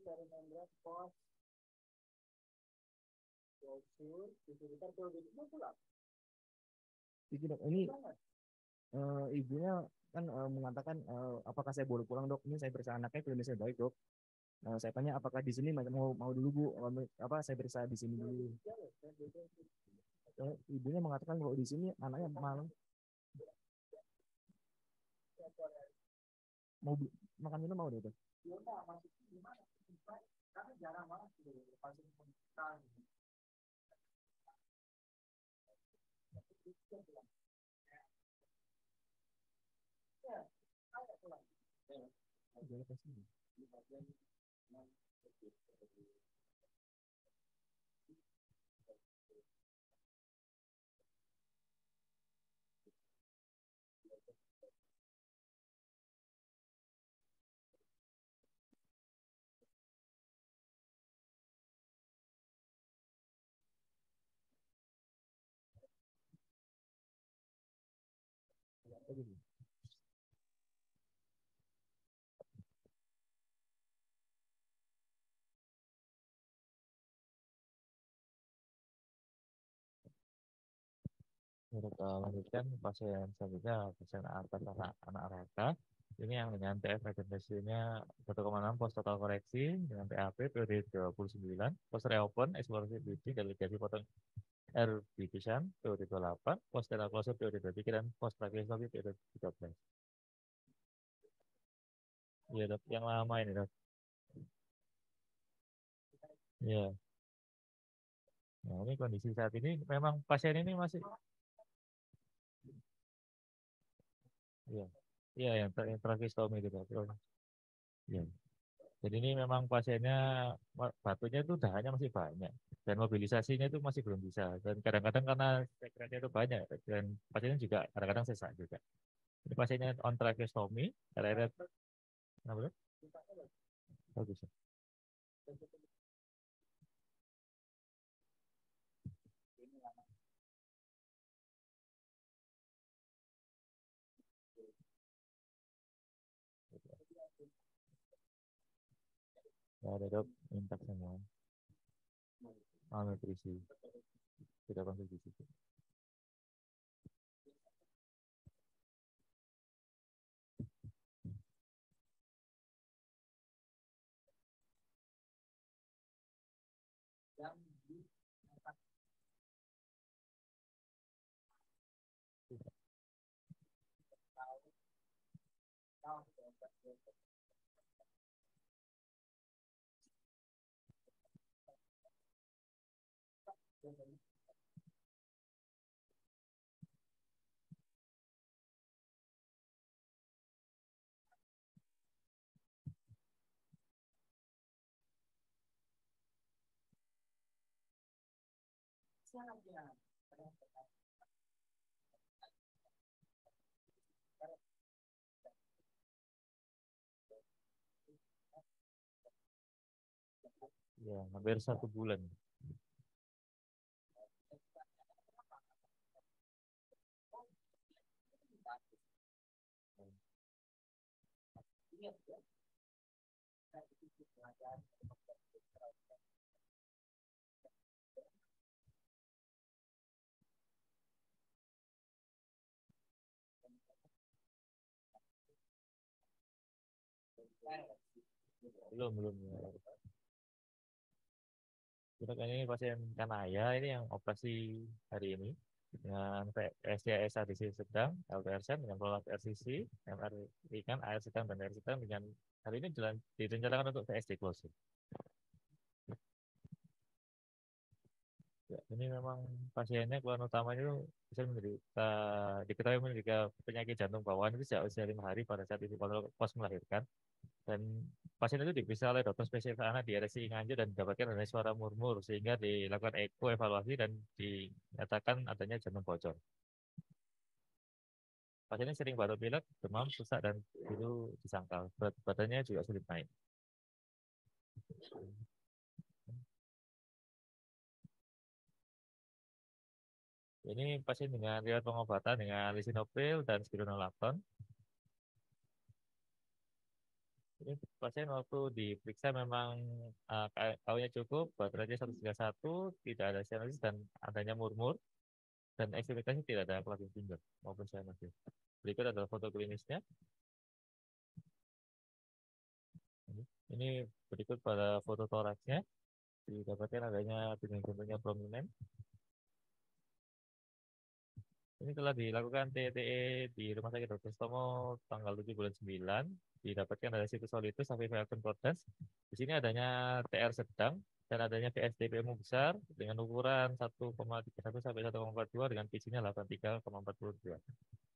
Dari membran pos ini ibunya kan mengatakan apakah saya boleh pulang dok? Ini saya periksa anaknya kondisinya baik dok. Saya tanya apakah di sini mau dulu bu? Saya periksa di sini dulu. Ibunya mengatakan kalau di sini anaknya malam mau makan minum mau dok. Kita lanjutkan pasien selanjutnya, pasien anak Raka. Ini yang dengan TF regenerasinya 1,6 post total koreksi dengan PAP periode 29, post reopen, eksplorasi bleeding, dan ligasi potong R division periode 28, post tera closure periode 23, dan post tracheostomy periode 13. Iya dok, yang lama ini dok. Iya. Nah ini kondisi saat ini memang pasien ini masih Iya, iya yang tracheostomy gitu. Iya. Jadi ini memang pasiennya batuknya itu dahannya masih banyak dan mobilisasinya itu masih belum bisa dan kadang-kadang karena sekretnya itu banyak dan pasiennya juga kadang-kadang sesak juga. Ini pasiennya on tracheostomy, karena kenapa tuh? Bagus. Ya, ada dok, minta semua. Nutrisi, tidak konsumsi. Ya, hampir 1 bulan. Belum. Kita kan ini pasien kanaya ini yang operasi hari ini dengan PSDAS ADC sedang, LTR dengan prolapse RCC, MR ringan, AR sedang dan AR sedang dengan hari ini direncanakan untuk PSD closing. Ya, ini memang pasiennya keluhan utamanya itu bisa menderita, diketahui menderita penyakit jantung bawaan itu sejak usia 5 hari pada saat ibu pos melahirkan. Dan pasien itu diperiksa oleh dokter spesialis anak di RSI Nganjuk dan didapatkan adanya suara murmur sehingga dilakukan eko evaluasi dan dinyatakan adanya jantung bocor. Pasiennya sering batuk pilek, demam, sesak dan itu disangkal. Berat badannya juga sulit naik. Ini pasien dengan riwayat pengobatan dengan lisinopril dan spironolactone. Ini pasien waktu diperiksa memang KU-nya cukup, baterainya 131, tidak ada cyanosis dan adanya murmur, dan ekstremitasnya tidak ada clumping finger maupun cyanosis. Berikut adalah foto klinisnya. Ini berikut pada foto toraksnya, didapatkan adanya pinggang jantungnya prominent. Ini telah dilakukan TTE di Rumah Sakit Dr. Stomo tanggal 7 bulan 9. Didapatkan ada situs solitus sampai concordance. Di sini adanya TR sedang dan adanya PSDPMU besar dengan ukuran 1,31 sampai 1,42 dengan pitch-nya 83,42.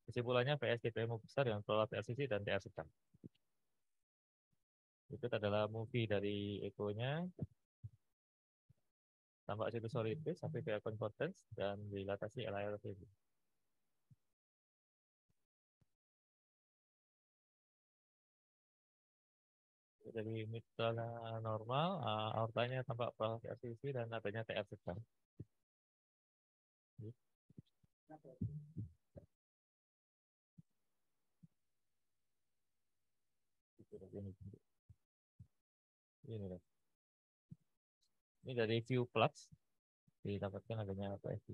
Kesimpulannya PSDPMU besar dengan prolapse RCC dan TR sedang. Itu adalah movie dari ekonya. Tampak situs solitus sampai concordance dan dilatasi LALV. Dari mitralnya normal, aortanya tampak prolapse RCC dan adanya TR sedang. Ini dari view plus didapatkan adanya apa itu?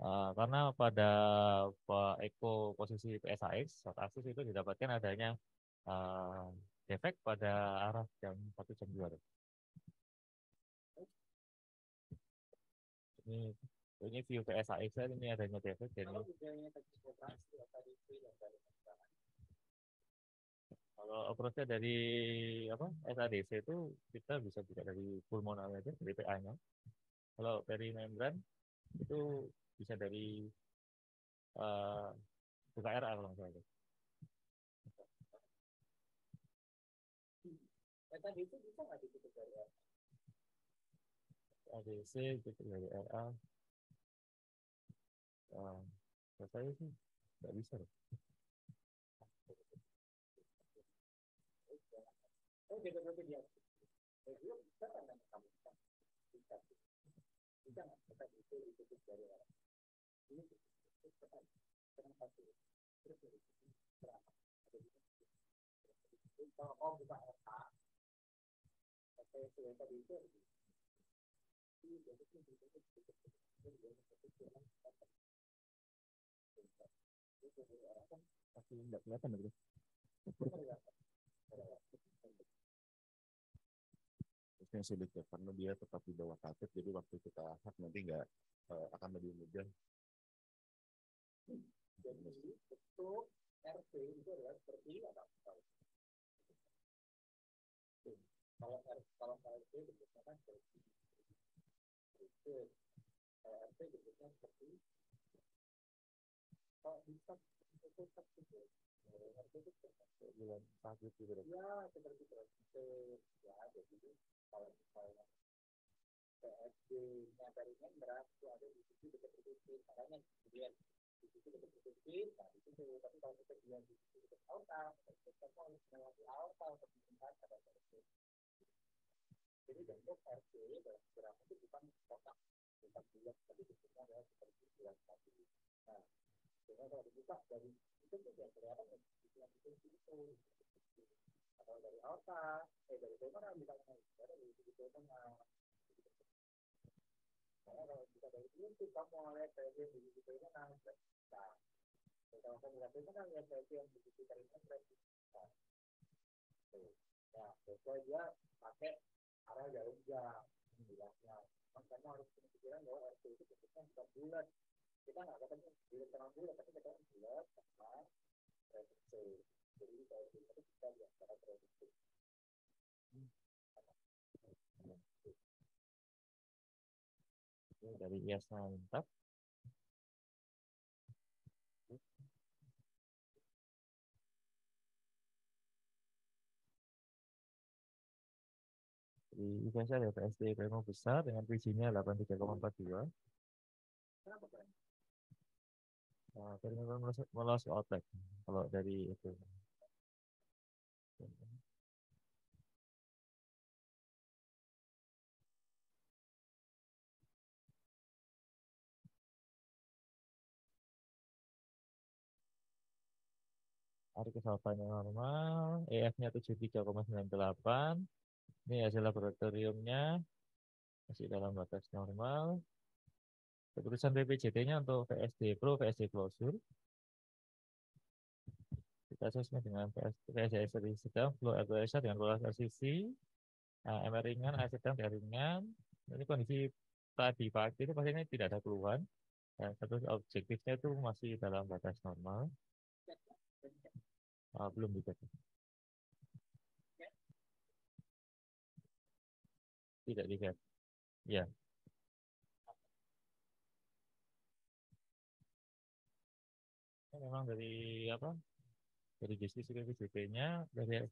Karena pada eko posisi PSAX, short axis itu didapatkan adanya defek pada arah jam 1 jam 2. Ini view PSAX ini adanya defek dan Kalau approach-nya dari apa SADC itu kita bisa buka dari pulmonal aja, dari PA-nya. Kalau dari membran itu bisa dari uh, UKRA kalau nggak salah. SADC bisa nggak ditutup dari RA? ADC gitu dari RA. Saya sih nggak bisa loh. Oh, beda-beda dia. Belum bisa kan kamu bisa. Bisa nggak kita itu ditutup dari RA? Ini kenapa sih? Kalau buka RA, saya tadi itu Masih nggak kelihatan gitu. Terusnya sulit ya, karena dia tetap di bawah katet, jadi waktu kita hak nanti nggak akan lebih mudah. Jadi untuk RP itu adalah seperti apa? Kalau RP bentuknya kan seperti itu. Kalau RP bentuknya seperti kalau bisa itu seperti RP itu seperti bulan pagi itu ya seperti itu ya. Jadi kalau misalnya PSD-nya dari membran itu ada di situ dekat titik, makanya kemudian di situ dekat titik, nah di situ. Tapi kalau kita bilang di situ dekat aorta, kita harus melewati aorta untuk mencapai pada RP. Jadi bentuk RP dalam gerak itu bukan kotak, bukan bulat, tapi bentuknya adalah seperti bulan tadi. Nah, sehingga kalau dibuka dari itu tuh ya kelihatan itu. Kalau dari aorta, dari mana misalnya dari tengah. Kalau kita dari itu kamu lihat PSB begitu itu kan nah kalau kamu lihat itu kan lihat PSB yang begitu dari mana nah sesuai dia pakai arah jauh jauh bilangnya kamu harus pikiran bahwa RT itu bentuknya bukan bulat, kita nggak ketemu bulat terang bulat, tapi kita bulat sama prediksi. Jadi kalau itu kita lihat cara prediksi. Dari IAS mantap. Di IPS ada PSD Primo besar dengan PG-nya 83,42. Nah, dari melos outlet kalau dari itu. Hari kesalpannya normal, EF-nya 73,98. Ini hasil laboratoriumnya masih dalam batas normal. Keputusan BPJT-nya untuk VSD Pro, VSD Closure. Kita sesuai dengan VSD sedang, flow area dengan pola RCC, MR ringan, AC sedang dan ringan. Ini kondisi tadi pagi itu pasiennya tidak ada keluhan. Dan status objektifnya itu masih dalam batas normal. Belum dicek. Tidak dicek. Ya. Memang dari apa? Dari diskusi BPJT-nya dari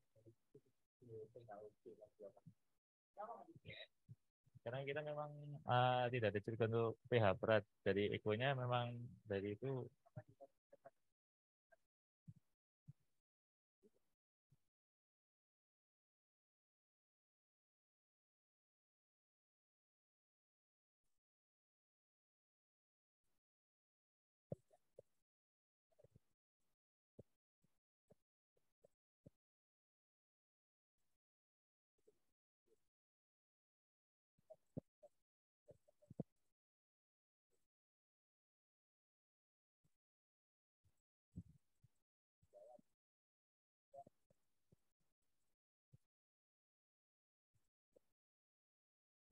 karena kita memang tidak ada cerita untuk pH berat dari ekonya, memang dari itu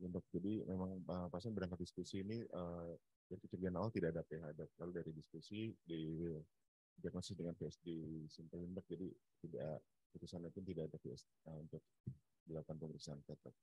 Untuk jadi memang pasien berangkat diskusi ini dari kecurigaan awal tidak ada pH, lalu dari diskusi di diagnosis dengan PSD simple limbat, jadi tidak putusannya pun tidak ada untuk dilakukan pemeriksaan tetap.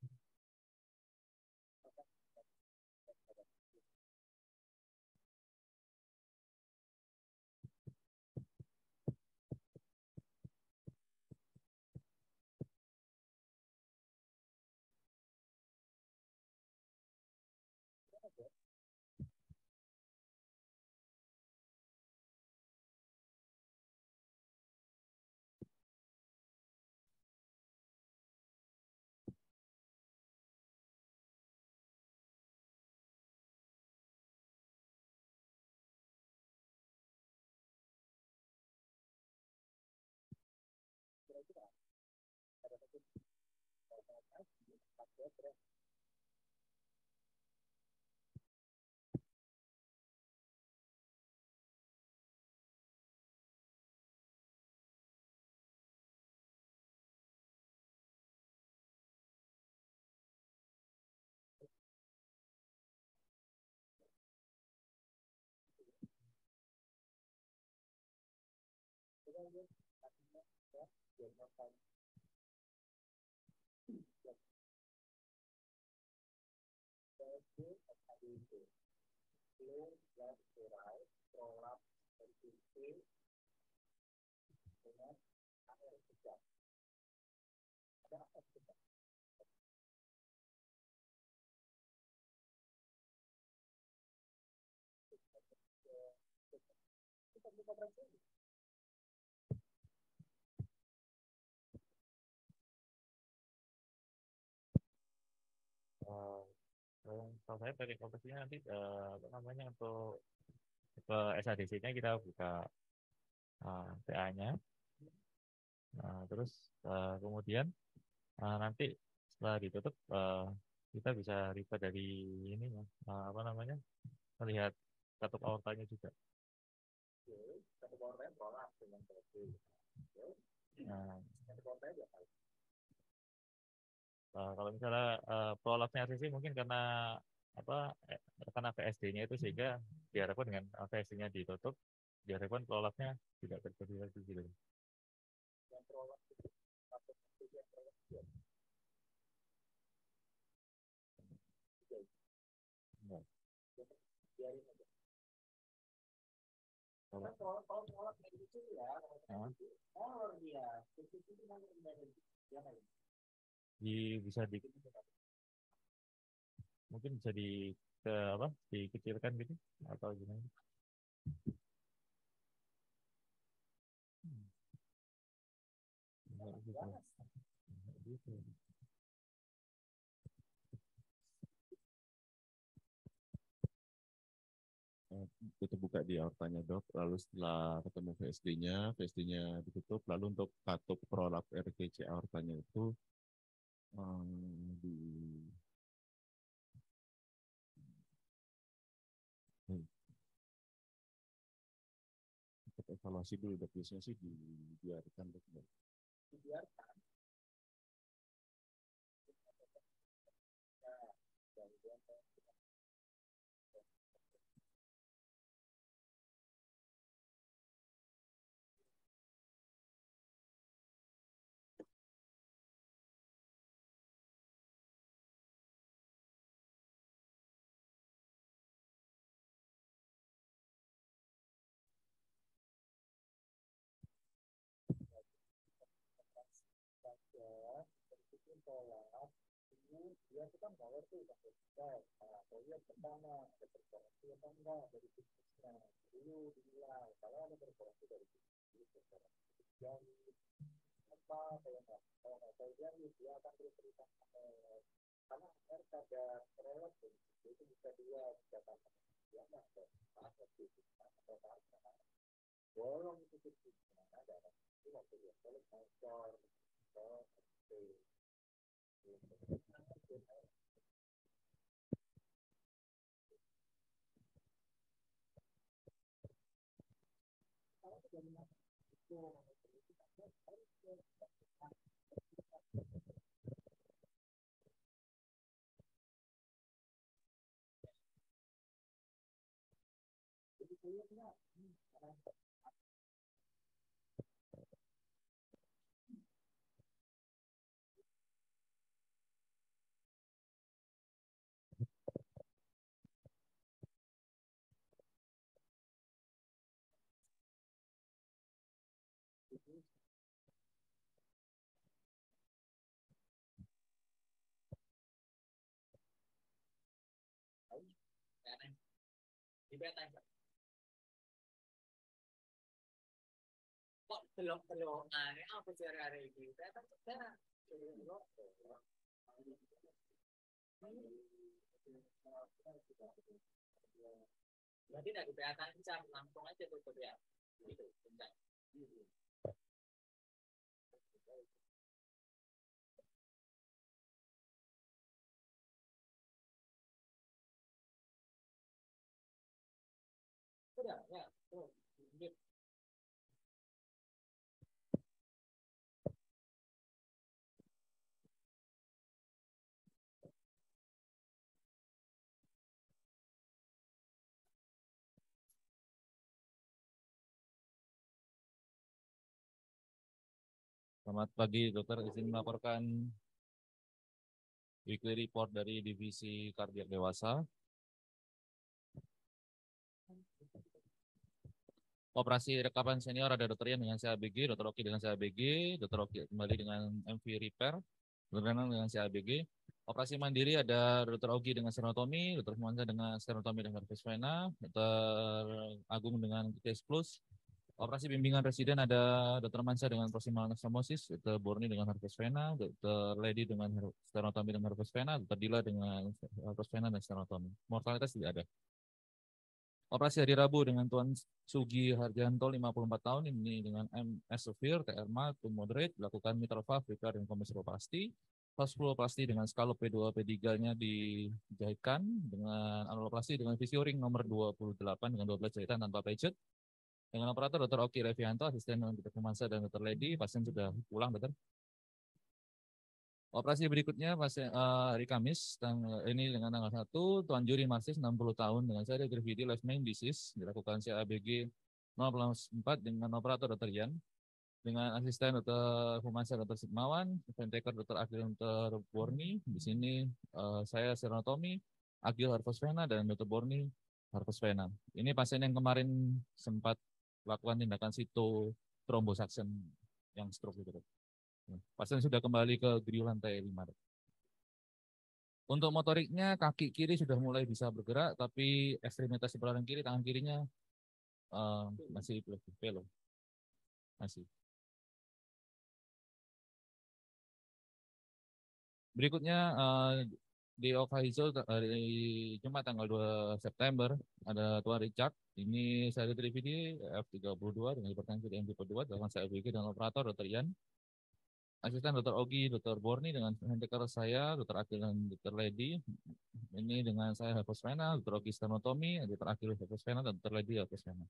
Kalau saya pakai kompleksnya nanti apa namanya untuk SADC-nya kita buka TA-nya, terus kemudian nanti setelah ditutup kita bisa refer dari ini apa namanya melihat katup aortanya juga. Nah, kalau misalnya prolapsnya RCC mungkin karena apa karena VSD-nya itu sehingga diharapkan dengan VSD-nya ditutup diharapkan prolapsnya tidak terjadi lagi gitu. Nah. Bisa mungkin bisa apa dikecilkan gitu atau gimana? Gitu. Kita buka di aortanya dok, lalu setelah ketemu VSD-nya ditutup, lalu untuk katup prolap RTC aortanya itu di untuk evaluasi dulu dok, biasanya sih dibiarkan dok. Dibiarkan. Dia kita nggak ngerti yang pertama ada berkorupsi atau enggak dari bisnisnya dulu dinilai kalau ada berkorupsi dari bisnis jadi apa kalau dia akan terus terusan karena ada produk itu bisa dia bisa tambah dia nggak ada apa sih atau bolong itu bisnisnya ada itu waktu dia boleh sponsor Berarti tidak di PA Tancap, langsung aja tuh ya. Gitu, bentar. Udah, ya. Tuh. Selamat pagi, dokter. Izin melaporkan weekly report dari divisi kardiak dewasa. Operasi rekapan senior ada dokter Ian dengan CABG, dokter Oki dengan CABG, dokter Oki kembali dengan MV repair, dokter Renang dengan CABG. Operasi mandiri ada dokter Ogi dengan stenotomi, dokter Fumansa dengan stenotomi dan herpes vena, dokter Agung dengan case plus. Operasi bimbingan residen ada dokter Mansa dengan proximal anastomosis, dokter Borni dengan herpes vena, dokter Lady dengan stenotomi dan herpes vena, dokter Dila dengan herpes vena dan stenotomi. Mortalitas tidak ada. Operasi hari Rabu dengan Tuan Sugi Harjanto 54 tahun ini dengan MS severe, TR mild to moderate, dilakukan mitral valve repair dan komensoplasti. Vasculoplasti dengan skalop P2 P3-nya dijahitkan dengan anuloplasti dengan visioring nomor 28 dengan 12 jahitan tanpa patchet. Dengan operator Dr. Oki Revianto, asisten Dr. Kumansa dan Dr. Lady, pasien sudah pulang, dokter. Operasi berikutnya pasien hari Kamis, ini dengan tanggal 1, Tuan Juri Marsis 60 tahun dengan saya DVD left main disease, dilakukan CABG 0,4 dengan operator Dr. Yan, dengan asisten Dr. Humansa Dr. Sigmawan, Ventaker Dr. Agil Dr. Borni, di sini saya stenotomi, Agil herpes vena dan Dr. Borni herpes vena. Ini pasien yang kemarin sempat lakukan tindakan situ thrombosuction yang stroke gitu. Pasien sudah kembali ke griu lantai 5. Untuk motoriknya, kaki kiri sudah mulai bisa bergerak, tapi ekstremitas sebelah kiri, tangan kirinya masih belum. Masih. Berikutnya di Okaizo hari Jumat tanggal 2 September ada Tuan Richard. Ini saya dari DVD F32 dengan hipertensi di MP2 dengan saya BG dengan operator Dr. Ian. Asisten Dr. Ogi, Dr. Borni dengan handtaker saya, Dr. Akil dan Dr. Lady. Ini dengan saya herpes vena, Dr. Ogi stenotomi, Dr. Akil herpes vena, dan Dr. Lady herpes vena.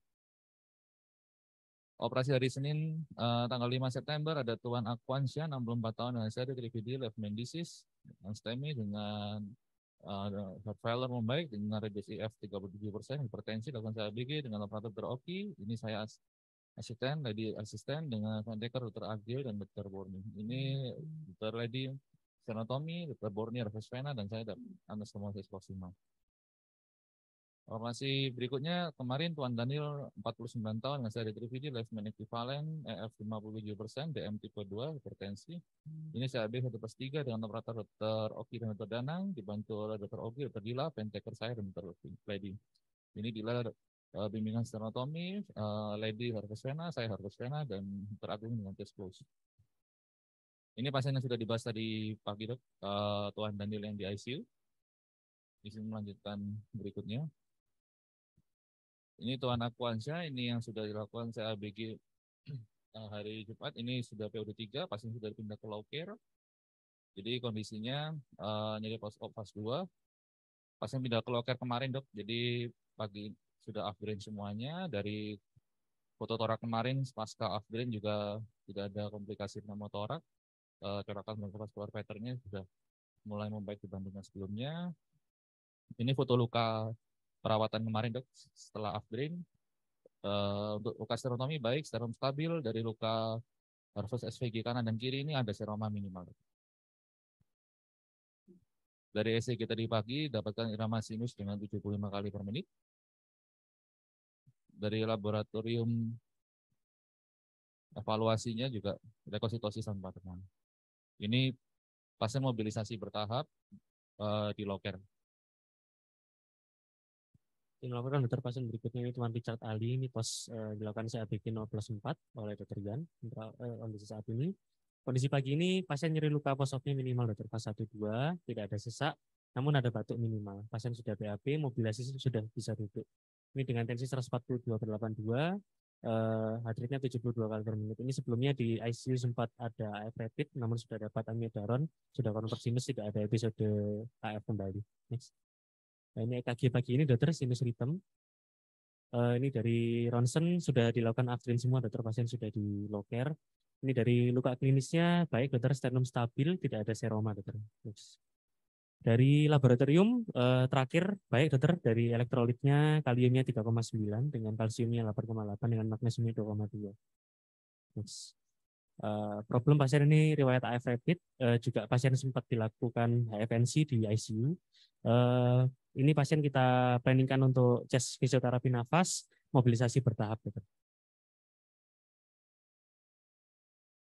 Operasi hari Senin tanggal 5 September ada Tuan Aquansya 64 tahun dengan saya dari VD left main disease, dengan STEMI dengan heart failure membaik dengan radius IF 37%, hipertensi lakukan saya BG dengan operator Dr. Oki. Ini saya asisten, Lady asisten dengan Ventaker Dr. Agil dan Dr. Borni. Ini Dr. Lady stenotomi, Dr. Borni herpes vena dan saya anastomosis proximal. Operasi berikutnya kemarin Tuan Daniel 49 tahun dengan saya DVD left main equivalent EF 57%, DM tipe 2, hipertensi. Ini saya AB 1/3 dengan operator Dr. Oki dan Dr. Danang, dibantu oleh Dr. Oki, Dr. Dila, Pentaker saya dan Dr. Lady. Ini Dila bimbingan stenotomi, Lady herpes vena, saya herpes vena, dan Dr. Agung dengan tes close. Ini pasien yang sudah dibahas tadi pagi, dok, Tuan Daniel yang di ICU. Izin melanjutkan berikutnya. Ini Tuan Aquansya, ini yang sudah dilakukan CABG hari Jumat, ini sudah POD 3, pasien sudah dipindah ke low care. Jadi kondisinya nyeri post op fase 2. Pasien pindah ke low care kemarin, dok. Jadi pagi sudah upgrade semuanya. Dari foto torak kemarin pasca upgrade juga tidak ada komplikasi pneumotorak. Corakan vascular pattern-nya sudah mulai membaik dibandingkan sebelumnya. Ini foto luka perawatan kemarin, dok, setelah upgrade. Untuk luka sterotomi baik, sterom stabil. Dari luka herpes SVG kanan dan kiri ini ada seroma minimal. Dari ECG tadi pagi dapatkan irama sinus dengan 75 kali per menit. Dari laboratorium Evaluasinya juga lekositosis tanpa tekanan. Ini pasien mobilisasi bertahap di loker. Yang melakukan dokter pasien berikutnya ini Tuan Richard Ali, ini dilakukan CABG 0+4 oleh Dr. Yan kondisi saat ini. Kondisi pagi ini pasien nyeri luka posofnya minimal dokter fase 1-2, tidak ada sesak, namun ada batuk minimal. Pasien sudah BAB, mobilisasi sudah bisa duduk. Ini dengan tensi 142/82, heart rate-nya 72 kali per menit. Ini sebelumnya di ICU sempat ada AF rapid, namun sudah dapat amiodaron, sudah konvert sinus, tidak ada episode AF kembali. Next. Nah, ini EKG pagi ini dokter sinus rhythm. Ini dari ronsen sudah dilakukan upstream semua, dokter pasien sudah di loker. Ini dari luka klinisnya baik dokter, sternum stabil, tidak ada seroma dokter. Next. Dari laboratorium terakhir baik dokter, dari elektrolitnya kaliumnya 3,9 dengan kalsiumnya 8,8 dengan magnesiumnya 2,2. Next. Problem pasien ini riwayat AF rapid, juga pasien sempat dilakukan HFNC di ICU. Ini pasien kita planningkan untuk chest fisioterapi nafas, mobilisasi bertahap dokter.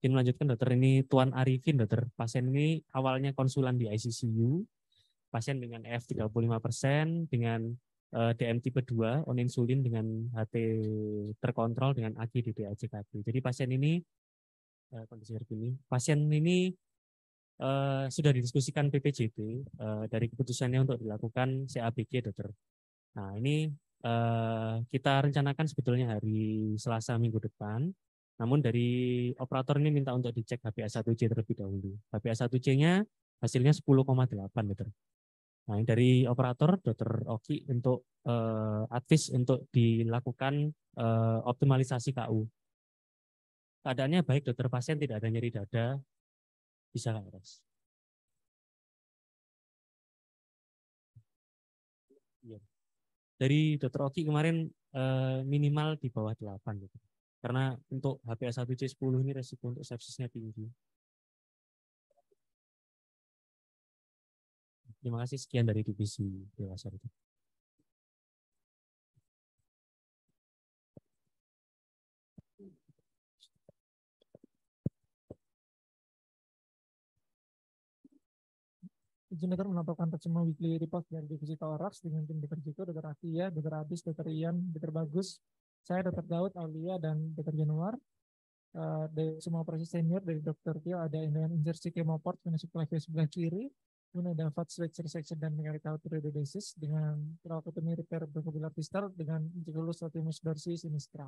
Ini melanjutkan dokter, ini Tuan Arifin dokter. Pasien ini awalnya konsulan di ICCU, pasien dengan EF 35%, dengan DM tipe 2, on insulin dengan HT terkontrol dengan AKI DDA-JKT. Jadi pasien ini kondisi terkini. Pasien ini sudah didiskusikan PPJT dari keputusannya untuk dilakukan CABG dokter. Nah ini kita rencanakan sebetulnya hari Selasa minggu depan. Namun dari operator ini minta untuk dicek HbA1c terlebih dahulu. HbA1c-nya hasilnya 10,8 dokter. Nah ini dari operator Dr. Oki untuk advis untuk dilakukan optimalisasi KU. Keadaannya baik dokter, pasien tidak ada nyeri dada, bisa nggak res? Iya. Dari Dr. Oki kemarin minimal di bawah 8 gitu. Karena untuk HbA1c 10 ini resiko untuk sepsisnya tinggi. Terima kasih, sekian dari divisi dewasa itu. Izin dokter melaporkan semua weekly report dari divisi thorax dengan tim Dr. Jiko, Dr. Atia, Dr. Abis, Dr. Ian, Dr. Bagus, saya Dr. Daud, Aulia, dan Dr. Januar. Dari semua operasi senior dari Dr. Tio ada dengan insersi chemoport masuk ke sebelah kiri, kemudian ada fat switch resection dan mechanical periodisis dengan tracheotomy repair bronchobular distal dengan injectulus latimus dorsi sinistra.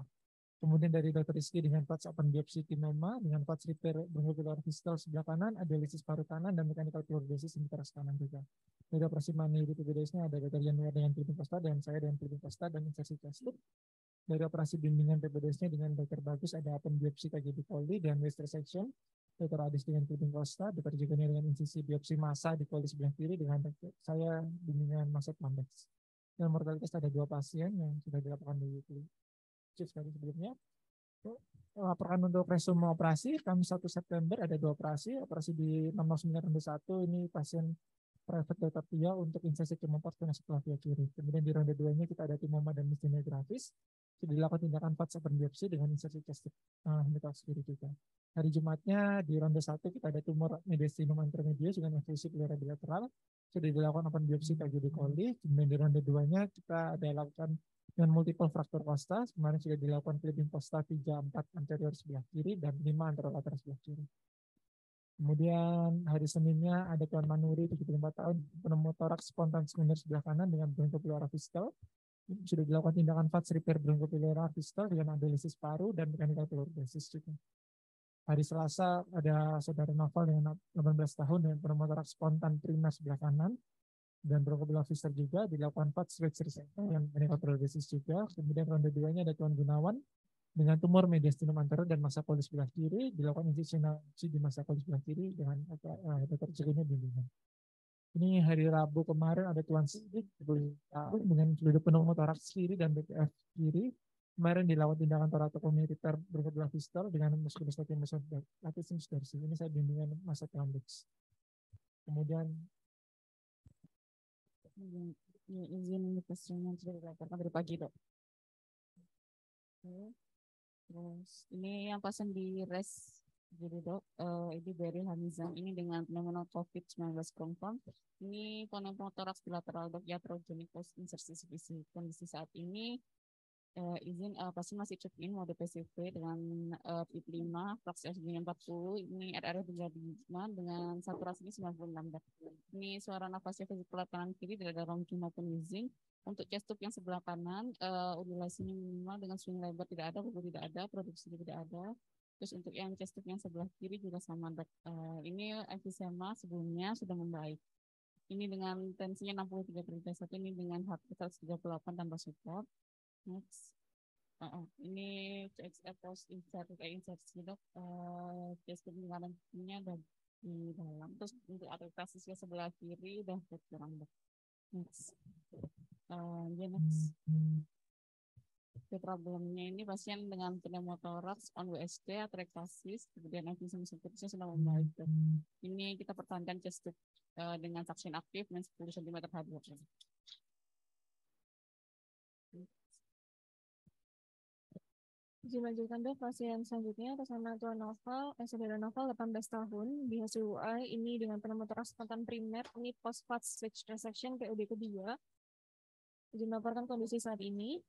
Kemudian dari Dr. Rizky dengan fat open biopsi timoma dengan fat repair bronchobular distal sebelah kanan, dialisis paru kanan dan mechanical periodisis teras kanan juga. Dari operasi mani di PBDS-nya ada Dr. Januar dengan clipping costa dan saya dengan clipping costa dan insersi plastik. Dari operasi bimbingan PPDS-nya dengan Dr. Bagus ada open biopsi KGB coli dan waist resection. Dr. Adis dengan clipping costa, Dr. Jigoni dengan insisi biopsi massa di coli sebelah kiri dengan saya bimbingan massa convex. Dan mortalitas ada 2 pasien yang sudah dilakukan di chief tadi sebelumnya. Laporan untuk resume operasi, Kamis 1 September ada 2 operasi di 609 ronde 1 ini pasien private Dr. Tia untuk insesi chemoport vena sebelah kiri. Kemudian di ronde 2-nya kita ada timoma dan myasthenia gravis. Sudah dilakukan tindakan fat open biopsi dengan insersi chest hematox kiri juga. Hari Jumatnya di ronde 1 kita ada tumor mediastinum intermedius dengan efusi pleura bilateral. Sudah dilakukan open biopsi KGB coli. Kemudian di ronde 2-nya kita ada lakukan dengan multiple fraktur costa. Kemarin sudah dilakukan clipping costa 3-4 anterior sebelah kiri dan 5 anterolateral sebelah kiri. Kemudian hari Seninnya ada Tuan Manuri 74 tahun penemu toraks spontan sekunder sebelah kanan dengan bronchopleural fiscal. Sudah dilakukan tindakan fat repair bronchopleural fiscal dengan dialisis paru dan mechanical periodisis juga. Hari Selasa ada saudara Novel dengan 18 tahun dengan penemu toraks spontan primer sebelah kanan dan bronchopleural fiscal juga dilakukan fat switch resection dengan mechanical periodisis juga. Kemudian ronde 2-nya ada Tuan Gunawan dengan tumor mediastinum anterior dan massa coli sebelah kiri, dilakukan insisionasi di massa coli sebelah kiri dengan Dr. Jigoni bimbingan. Ini hari Rabu kemarin ada Tuan Sidik dengan fluid pneumotoraks kiri dan BPF kiri. Kemarin dilakukan tindakan toratotomi repair bronchobular distal dengan musculoskeletal latissimus dorsi. Ini saya bimbingan masa convex. Kemudian izin keseruan sudah dilaporkan dari pagi dok. Terus ini yang pasien di res jadi dok, ini dari Hamizan ini dengan pneumonia COVID-19 confirm. Ini pneumotoraks bilateral dok iatrogenic post insersi CVC. Kondisi saat ini izin pasien masih check in mode PCV dengan PIP 5, fraksi oksigen 40, ini RR 35 dengan saturasi ini 96 dok. Ini suara nafasnya vesikel kanan kiri tidak ada rongki maupun wheezing. Untuk chest tube yang sebelah kanan, udulasi minimal dengan swing lebar tidak ada, buku tidak ada, produksi tidak ada. Terus untuk yang chest tube yang sebelah kiri juga sama dok. Ini emfisema sebelumnya sudah membaik. Ini dengan tensinya 63/1, ini dengan heart rate 138 tanpa support. Next. Ini CXR post insersi dok. Chest tube kanannya ada di dalam. Terus untuk adaptasinya sebelah kiri udah berkurang dok. Next. Next. Problemnya ini pasien dengan pneumotoraks on WSD, atrektasis, kemudian emfisema subkutisnya sudah membaik. Ini kita pertahankan chest tube dengan suction aktif dan 10 cm H2. Izin lanjutkan dok, pasien selanjutnya atas nama Tuan Novel, saudara Novel 18 tahun, di hasil UI ini dengan pneumotoraks spontan primer, ini post fast switch resection POD kedua. Izin melaporkan kondisi saat ini.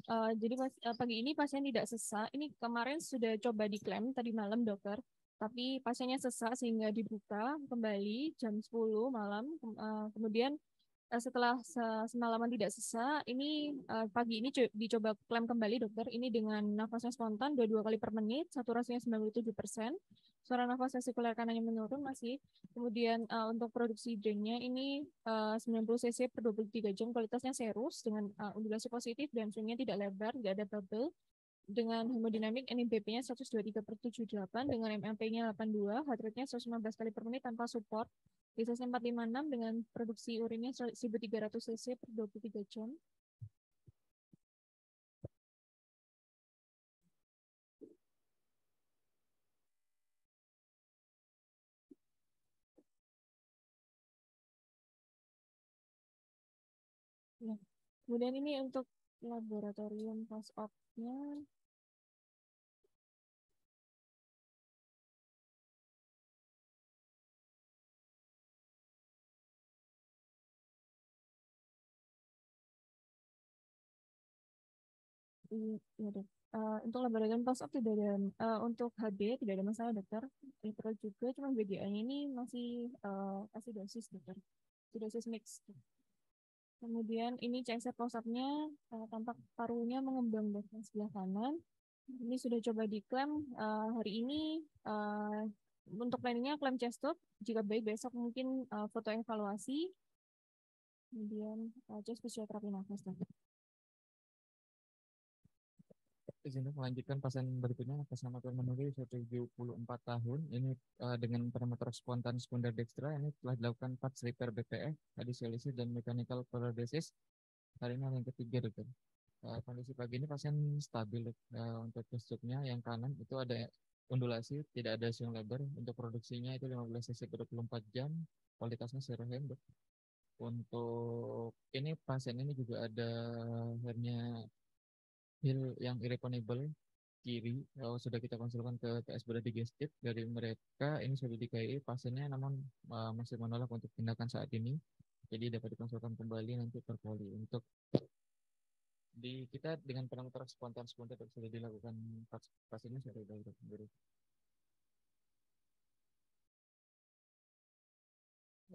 Jadi pagi ini pasien tidak sesak. Ini kemarin sudah coba diklaim tadi malam dokter, tapi pasiennya sesak sehingga dibuka kembali jam 10 malam. Kemudian setelah semalaman tidak sesak, ini pagi ini dicoba klaim kembali dokter. Ini dengan nafasnya spontan 22 kali per menit, saturasinya 97%. Suara nafas vesikuler kanannya menurun masih. Kemudian untuk produksi drainnya ini 90 cc per 23 jam, kualitasnya serus dengan undulasi positif dan swingnya tidak lebar, tidak ada bubble. Dengan hemodinamik NIBP-nya 123/78, dengan MMP-nya 82, heart rate-nya 115 kali per menit tanpa support. Lisasnya 456 dengan produksi urinnya 1300 cc per 23 jam. Nah, kemudian ini untuk laboratorium post-op-nya. Iya dok. Untuk laboratorium post-op tidak ada, untuk HB tidak ada masalah dokter. Elektro juga, cuma BGA-nya ini masih asidosis dokter. Asidosis mix. Kemudian ini CSF post-op-nya tampak parunya mengembang dokter sebelah kanan. Ini sudah coba diklaim hari ini. Untuk planningnya klaim chest tube. Jika baik besok mungkin foto evaluasi. Kemudian chest fisioterapi nafas dokter. Izin melanjutkan pasien berikutnya atas nama Tuan Manuri 74 tahun. Ini dengan pneumotoraks spontan sekunder dextra. Ini telah dilakukan 4 sleeper BPF, adisialisis dan mechanical paralysis. Hari ini yang ketiga dokter. Kondisi pagi ini pasien stabil. Untuk chest tube-nya yang kanan itu ada undulasi, tidak ada swing lebar. Untuk produksinya itu 15 cc per 24 jam. Kualitasnya serohem dok. Untuk ini pasien ini juga ada hernia heel yang irreponable kiri. Sudah kita konsulkan ke TS Bedah Digestif dari mereka. Ini sudah di KI pasiennya, namun masih menolak untuk tindakan saat ini. Jadi dapat dikonsulkan kembali nanti per poli. Untuk di kita dengan pneumotoraks spontan sudah dilakukan pasiennya sudah dari.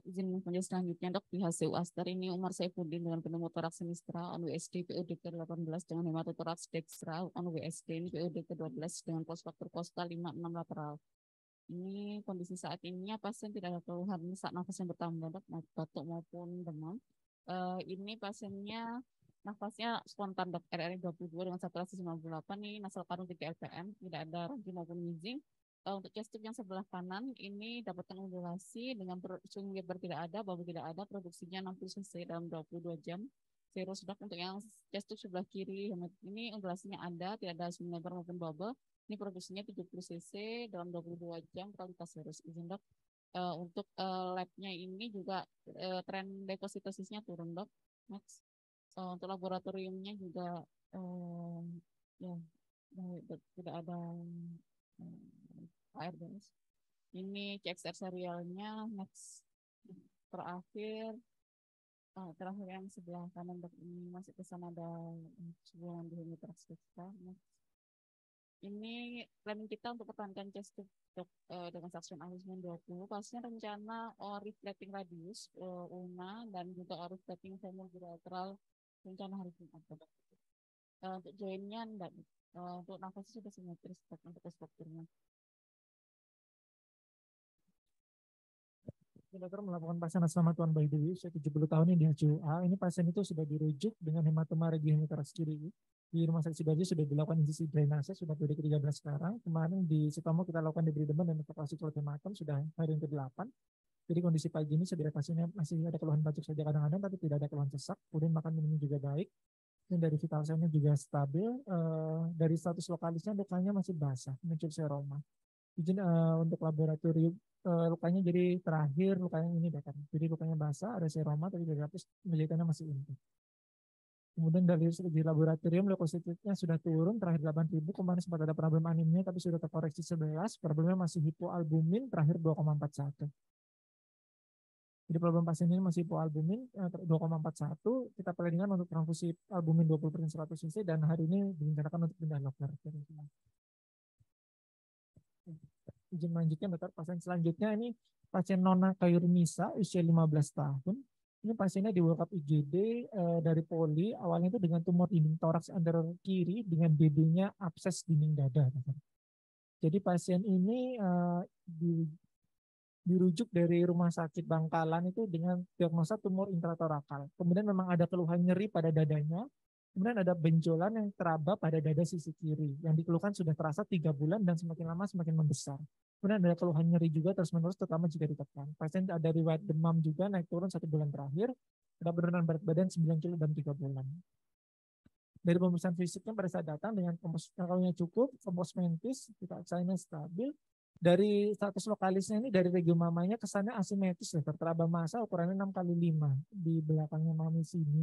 Izin menunjuk selanjutnya dok, di hasil Aster ini Umar Saifuddin dengan pneumotoraks sinistra on WSD POD ke-18 dengan hematotoraks dextra on WSD ini POD ke-12 dengan post faktor kostal 56 lateral. Ini kondisi saat ini pasien tidak ada keluhan sesak nafas yang bertambah dok, batuk maupun demam. Ini pasiennya nafasnya spontan dok, RR 22 dengan saturasi 98, ini nasal paru 3 LPM, tidak ada rongki maupun wheezing. Untuk chest tube yang sebelah kanan ini dapatkan undulasi dengan swing lebar tidak ada, bubble tidak ada, produksinya 60 cc dalam 22 jam. Serus dok. Untuk yang chest tube sebelah kiri ini undulasinya ada, tidak ada swing lebar maupun bubble. Ini produksinya 70 cc dalam 22 jam, kualitas serus. Izin dok. Untuk labnya ini juga tren depositosisnya turun dok. Next. Untuk laboratoriumnya juga ya tidak ada ARDS. Ini CXR serialnya next terakhir yang sebelah kanan ini masih ke sana ada sebuah diameter kita. Ini planning kita untuk pertahankan chest dengan suction assessment 20. Pasnya rencana reflecting radius UNA dan juga reflecting femur bilateral rencana hari Jumat. Untuk joinnya untuk nafasnya sudah simetris untuk strukturnya. Dokter melakukan pasien atas nama Tuan Bayi Dewi, usia 70 tahun ini di HCUA. Ini pasien itu sudah dirujuk dengan hematoma regiohemotorax kiri. Di Rumah Sakit Sidoarjo sudah dilakukan insisi drainase, sudah periode ke-13 sekarang. Kemarin di Sutomo kita lakukan debris deman dan evakuasi keluar hematom, sudah hari yang ke-8. Jadi kondisi pagi ini sebenarnya pasiennya masih ada keluhan batuk saja kadang-kadang, tapi tidak ada keluhan sesak. Kemudian makan minum juga baik. Dan dari vital sign-nya juga stabil. Dari status lokalisnya lukanya masih basah, muncul seroma. Izin untuk laboratorium lukanya jadi terakhir lukanya ini dokter. Jadi lukanya basah, ada seroma, tapi dari atas penjahitannya masih inti. Kemudian dari segi laboratorium leukositnya sudah turun terakhir 8.000, kemarin sempat ada problem anemia tapi sudah terkoreksi 11, problemnya masih hipoalbumin terakhir 2,41. Jadi problem pasien ini masih hipoalbumin 2,41, kita planningan untuk transfusi albumin 20% 100 cc dan hari ini direncanakan untuk pindah dokter. Izin melanjutkan dokter, pasien selanjutnya ini pasien Nona Kayurmisa usia 15 tahun. Ini pasiennya di workup IGD dari poli, awalnya itu dengan tumor dinding toraks anterior kiri dengan BD-nya abses dinding dada. Jadi pasien ini dirujuk dari rumah sakit Bangkalan itu dengan diagnosa tumor intratorakal. Kemudian memang ada keluhan nyeri pada dadanya, kemudian ada benjolan yang teraba pada dada sisi kiri, yang dikeluhkan sudah terasa 3 bulan dan semakin lama semakin membesar. Kemudian ada keluhan nyeri juga terus-menerus, terutama jika ditekan. Pasien ada riwayat demam juga, naik turun 1 bulan terakhir, ada penurunan berat badan 9 kilo dalam 3 bulan. Dari pemeriksaan fisiknya pada saat datang dengan kalkulnya cukup, kompos mentis, kita cainya stabil. Dari status lokalisnya ini dari regio mamanya kesannya asimetris, teraba massa ukurannya 6x5 di belakangnya mami sini.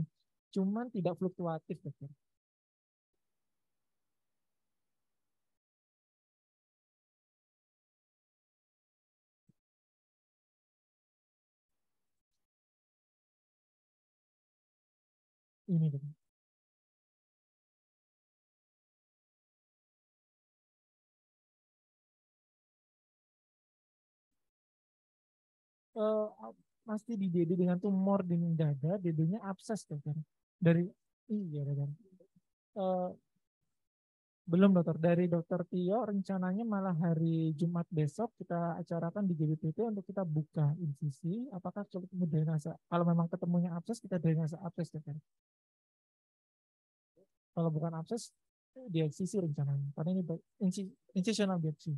Cuman tidak fluktuatif, dokter. Ini dokter. Pasti di DD dengan tumor dinding dada, DD-nya abses dokter. Dari dokter. Belum dokter, dari dokter Tio rencananya malah hari Jumat besok kita acarakan di GBPT untuk kita buka insisi. Apakah cukup drainase? Kalau memang ketemunya abses, kita drainase abses dokter. Kalau bukan abses, diaksisi rencananya. Karena ini incisional biopsi.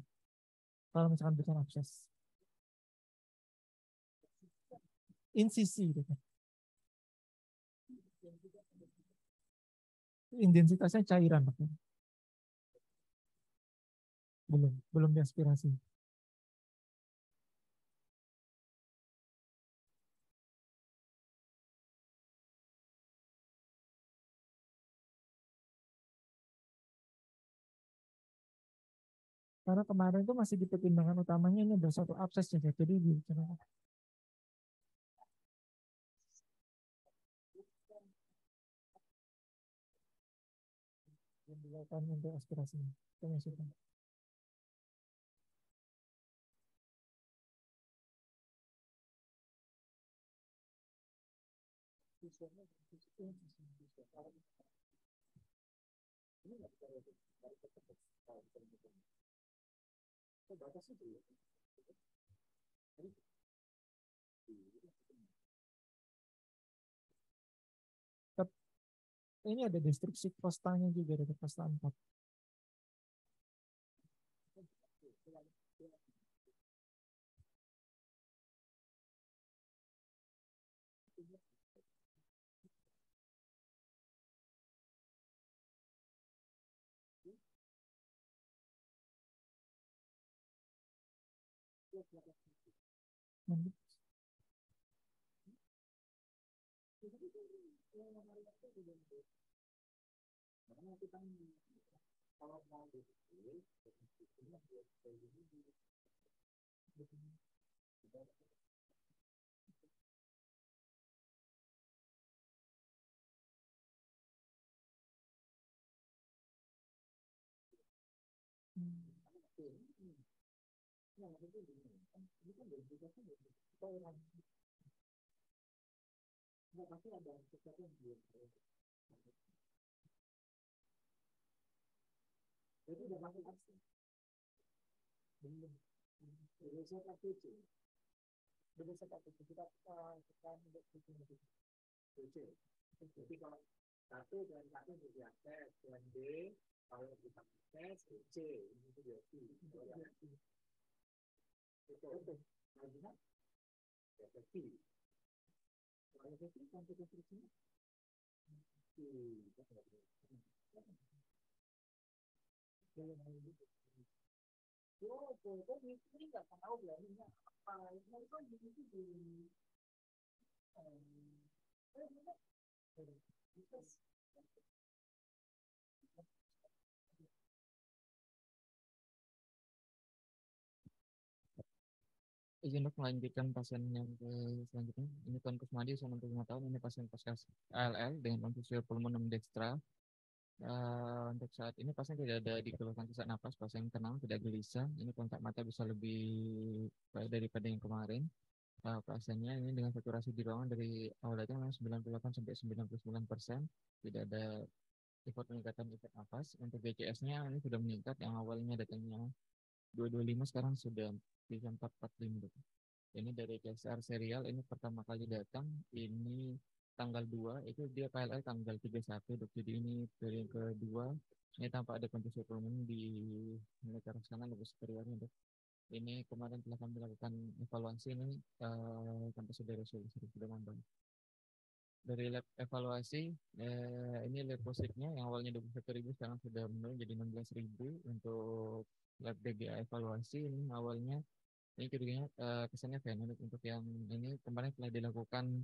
Kalau misalkan bukan abses. Insisi dokter. Intensitasnya cairan dokter. Belum diaspirasi. Karena kemarin itu masih di pertimbangan utamanya ini ada satu abses saja, jadi dilakukan untuk aspirasi. Ini ada destruksi prostanya juga dari prosta 4. Izin dok melanjutkan pasien yang ke selanjutnya. Ini Tuan Kusmadi, usia 65 tahun. Ini pasien pasca ALL dengan longitudinal pulmonum dextra. Untuk saat ini pasien tidak ada dikeluhkan sesak napas, pasien tenang, tidak gelisah. Ini kontak mata bisa lebih baik daripada yang kemarin. Pasiennya ini dengan saturasi di ruangan dari awal datang 98 sampai 99%. Tidak ada effort peningkatan efek nafas. Untuk BCS-nya ini sudah meningkat, yang awalnya datangnya 225 sekarang sudah bisa 445 dok. Ini dari CSR serial, ini pertama kali datang, ini tanggal 2, itu dia KLL tanggal 31 dok. Jadi ini dari yang kedua, ini tampak ada kondisi pulmonan di nilai ke arah kanan lebih superiornya dok. Ini kemarin telah kami lakukan evaluasi ini sampai sudah resolusi sudah membantu. Dari lab evaluasi, ini leukosiknya yang awalnya 21.000 sekarang sudah menurun jadi 16.000. Untuk lab DGA evaluasi ini awalnya ini curiganya kesannya venolit. Untuk yang ini kemarin telah dilakukan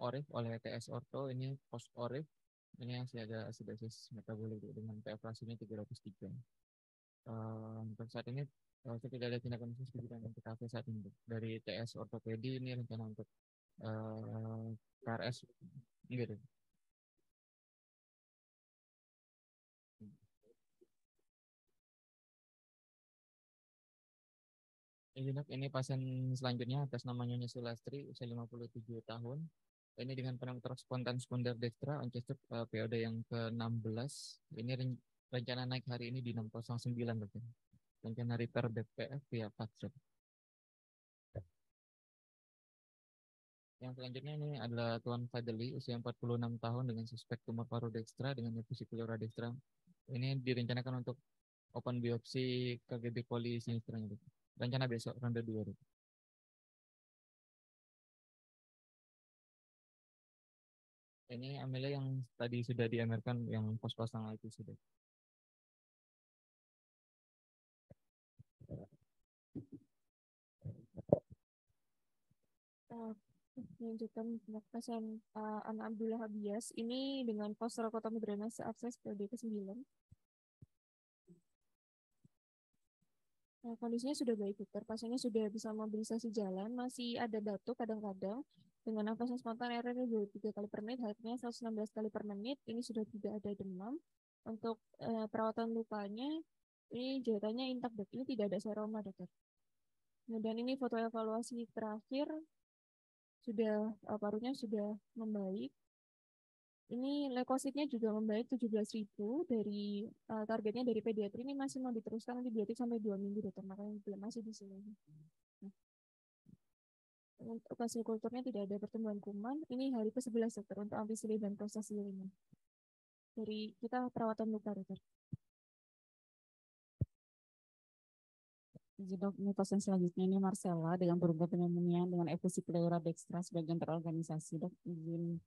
ORIF oleh TS Orto, ini post ORIF ini masih ada asidosis metabolik dengan PF-nya 303. Untuk saat ini saya tidak ada tindakan khusus di TKP saat ini. Dari TS Ortopedi ini rencana untuk KRS gitu. Ini pasien selanjutnya atas namanya Sulastri, usia 57 tahun. Ini dengan pneumotoraks spontan sekunder dextra, Manchester periode yang ke-16. Ini rencana naik hari ini di 609. Rencana repair BPF via Patrick. Yang selanjutnya ini adalah Tuan Fadli, usia 46 tahun dengan suspek tumor paru dextra dengan efusi pleura dextra. Ini direncanakan untuk open biopsi KGB poli sinistranya. Rencana besok ronde 2. Ini Amelia yang tadi sudah di-MR-kan yang pos-pasang itu sudah. Lanjutkan pasien anak Abdullah Habias ini dengan posterokotomi drainase abses PD ke-9. Kondisinya sudah baik dokter, pasiennya sudah bisa mobilisasi jalan, masih ada batuk kadang-kadang dengan nafasnya spontan RR 23 kali per menit, heartnya 116 kali per menit, ini sudah tidak ada demam. Untuk perawatan lukanya, ini jahitannya intak dok, ini tidak ada seroma dokter. Kemudian ini foto evaluasi terakhir, sudah parunya sudah membaik. Ini leukositnya juga membaik 17.000 dari targetnya dari pediatri ini masih mau diteruskan antibiotik sampai 2 minggu dokter, makanya belum masih di sini. Untuk hasil kulturnya tidak ada pertumbuhan kuman. Ini hari ke-11 dokter untuk ampicillin dan prostacyclin. Dari kita perawatan luka dokter. Dok, ini pasien selanjutnya ini Marcella dengan berubah pneumonia dengan efusi pleura dextra sebagian terorganisasi dok. Izin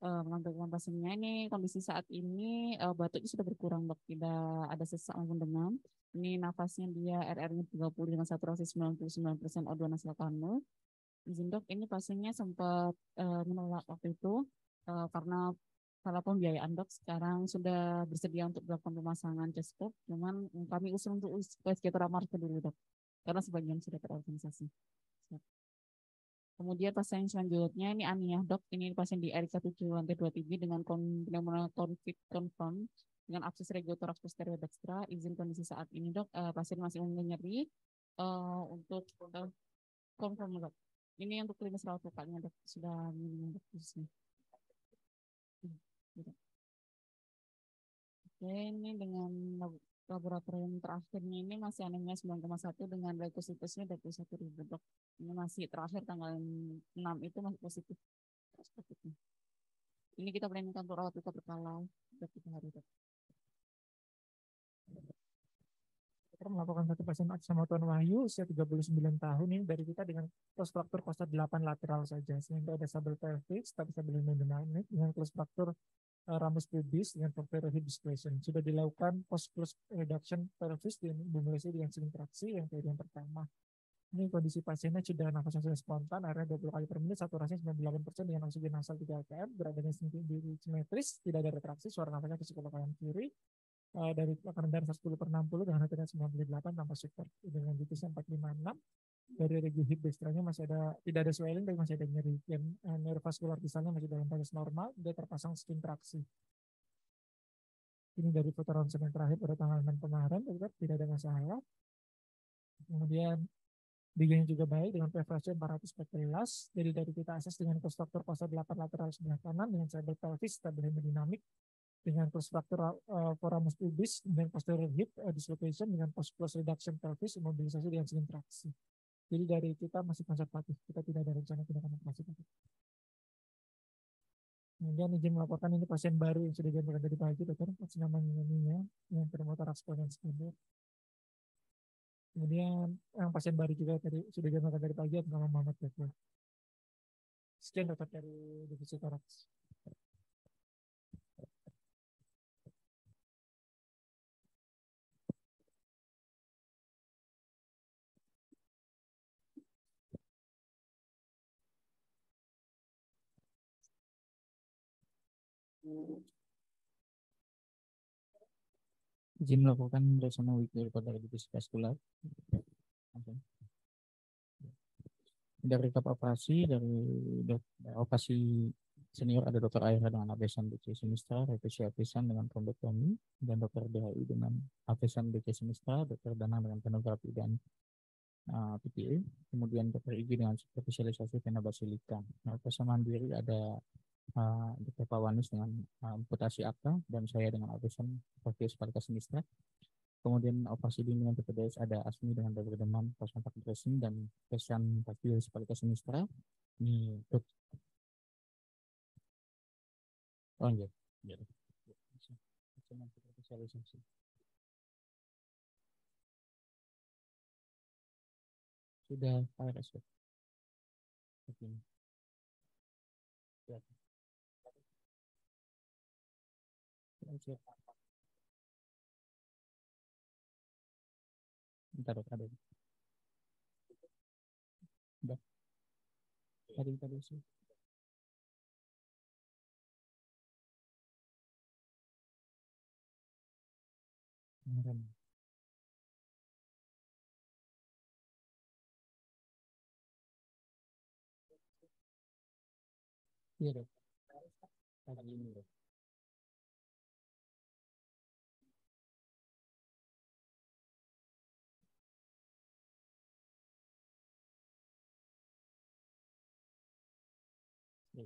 mengampilkan pasiennya ini kondisi saat ini batuknya sudah berkurang dok, tidak ada sesak maupun demam. Ini nafasnya dia RR-nya 30 dengan saturasi 99% O2 nasal kanul. Izin dok, ini pasiennya sempat menolak waktu itu karena kalau pembiayaan dok sekarang sudah bersedia untuk melakukan pemasangan cashbook, cuman kami usul untuk USG Teramarke dulu dok, karena sebagian sudah terorganisasi. Kemudian pasien selanjutnya ini Ania dok, ini pasien di RK 7 lantai 2 TB dengan pneumonia confirm dengan akses regiotoraks posterior dextra, izin kondisi saat ini dok, pasien masih nyeri untuk confirm dok. Ini untuk klinis rawat lukanya dok, sudah minum dok khususnya. Oke, ini dengan laboratorium terakhirnya ini masih anemia 9,1 dengan leukositusnya 21.000 dok. Ini masih terakhir tanggal 6 itu masih positif. Ini kita planning untuk rawat luka berkala 3 hari dok. Kita melakukan satu pasien Aksamoton Wahyu usia 39 tahun ini dari kita dengan close fracture kosta 8 lateral saja sehingga ada sabel pelvis tapi sabel hemodynamic dengan close fracture ramus pubis dengan posterior hip displacement. Sudah dilakukan post close reduction pelvis dengan bumulasi dengan sling traksi yang tadi yang pertama. Ini kondisi pasiennya sudah nafasnya sudah spontan, area 20 kali per menit, saturasinya 98% dengan oksigen nasal 3 atm, beradanya simetris, tidak ada retraksi, suara nafasnya ke sekolah kanan kiri, dari tekanan darah 10 per 60 dengan hati 98 tanpa support dengan ditisnya 456. Dari regio hip dextranya masih ada, tidak ada swelling tapi masih ada nyeri, dan neurovaskular distalnya masih dalam batas normal, dia terpasang skin traksi. Ini dari foto ronsen yang terakhir pada tanggal 6 kemarin, tidak ada masalah. Kemudian biganya juga baik dengan PFS 414. Jadi dari kita akses dengan close fracture kosta 8 lateral sebelah kanan dengan sabel pelvis stabil hemodinamik dengan close fracture foramus pubis dengan posterior hip dislocation dengan post close reduction pelvis immobilisasi dengan sling traksi. Jadi dari kita masih konservatif, kita tidak ada rencana tindakan operasi. Kemudian izin melaporkan ini pasien baru yang sudah diamankan dari pagi, dokter, pasien namanya yang pneumotoraks pendek. Kemudian yang pasien baru juga tadi sudah diamankan dari pagi, nama Muhammad Bekir. Sekian dokter dari divisi toraks. Izin melakukan bersama weekly report dari divisi vaskular. Dari rekap operasi, dari operasi senior ada dokter Aira dengan abesan BC Sinistra, revisi abesan dengan trombektomi, dan dokter DHI dengan abesan BC Sinistra, dokter Danang dengan penografi dan PPA, kemudian dokter Igi dengan spesialisasi vena basilika. Nah, operasi mandiri ada Dr. Pawanis dengan amputasi akta dan saya dengan abesan Portius Spalka Sinistra. Kemudian operasi bimbingan PPDS ada Asmi dengan double demam, kontak dressing dan pesan Portius Spalka Sinistra. Ini oh iya. Spesialisasi. Sudah RS. Oke. Ya. Bentar, ada. Udah. Tadi sih. Iya dok. Pagi ini dok. Ya,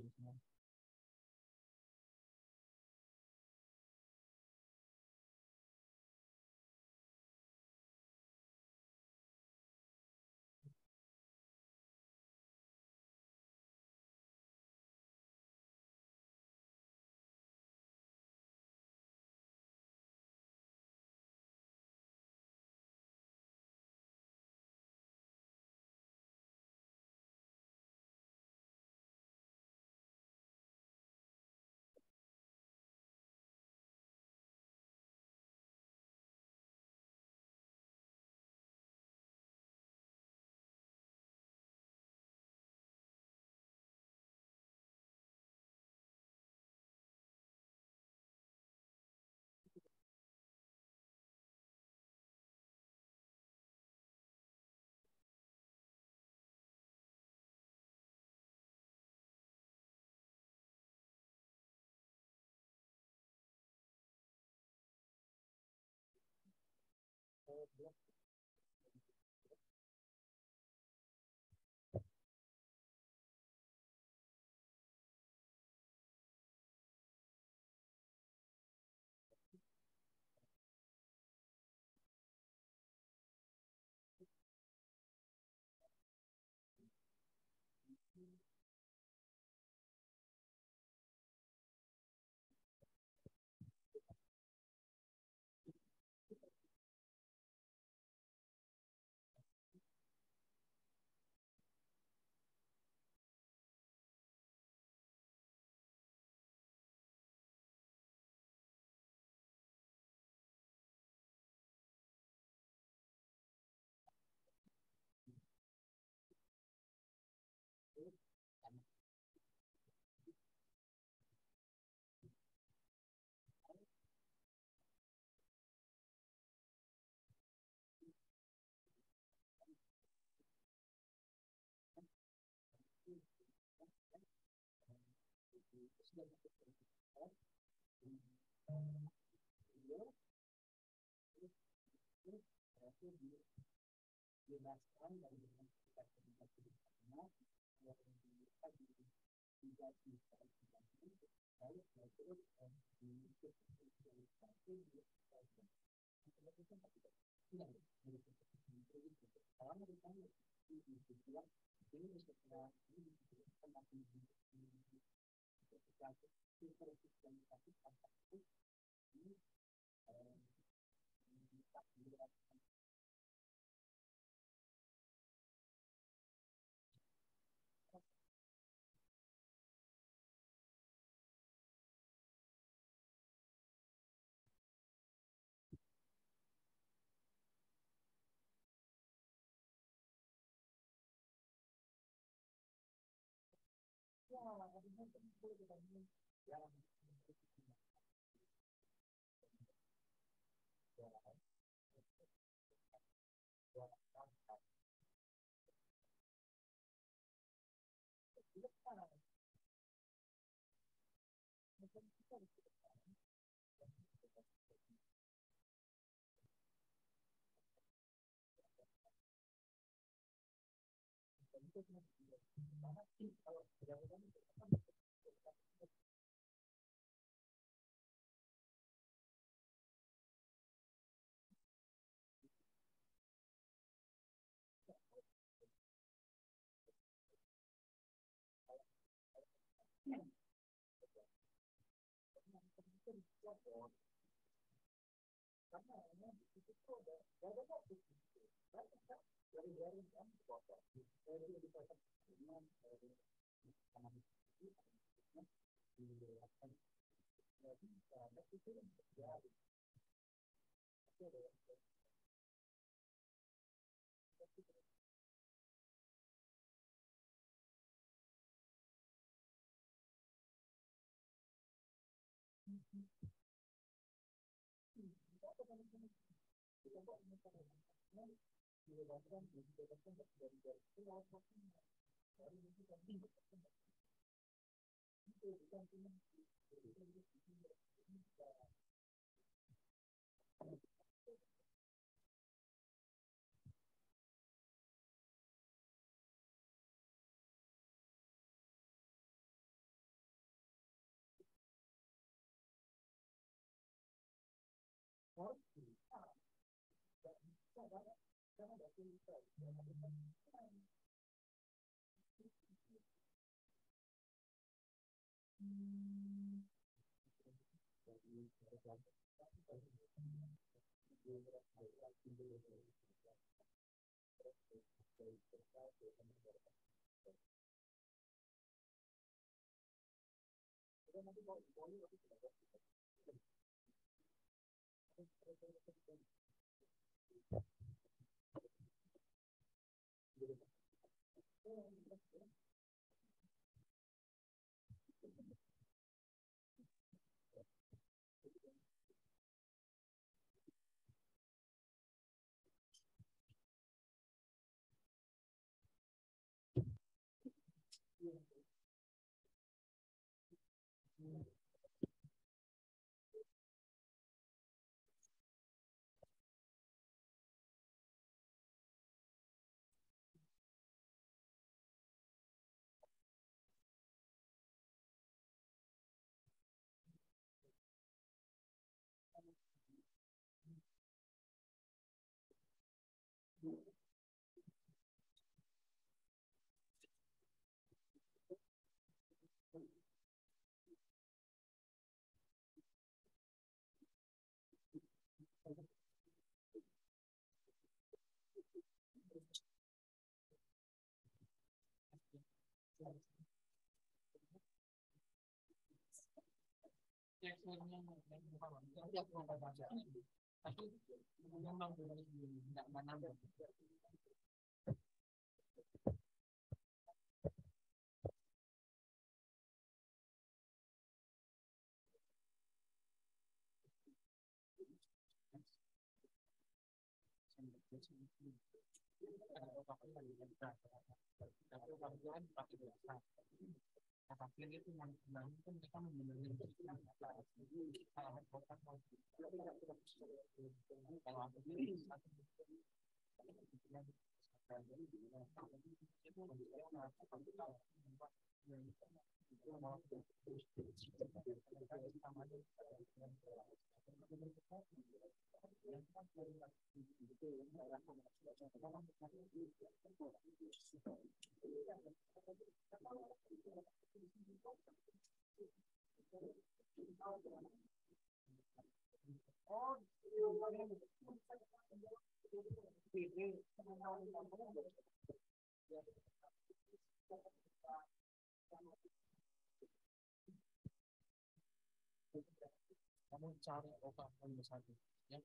Kamu cari oka satu ya,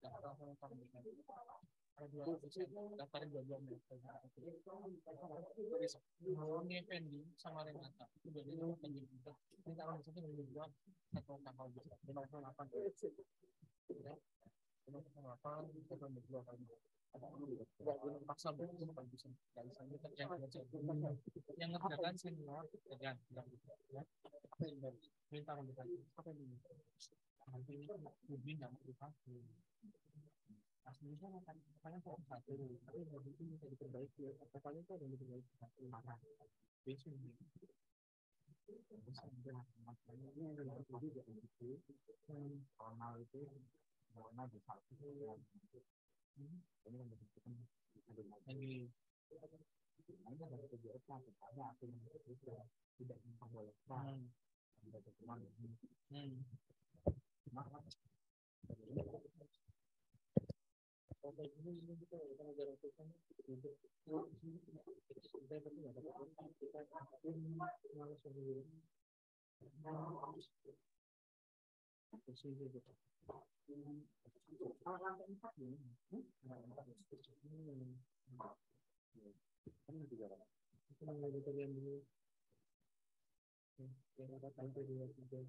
daftar ada 2%, daftarin dua-duanya ini pending sama Renata itu bedanya pending minta orang satu dari dua satu kapal besar 58 ya 58 satu dua kali nggak boleh paksa begitu nggak bisa yang ngerjakan senior kerjaan ya minta orang apa ini nanti ini lebih nggak mau dipakai aslinya katanya kok satu tapi lebih itu bisa diperbaiki katanya itu ada yang diperbaiki satu mana besok ini masalahnya ini ada juga itu formal itu warna di satu ini yang dibutuhkan ada lagi hanya dari kegiatan misalnya aku yang tidak memperbolehkan ada teman ini kita akan melakukan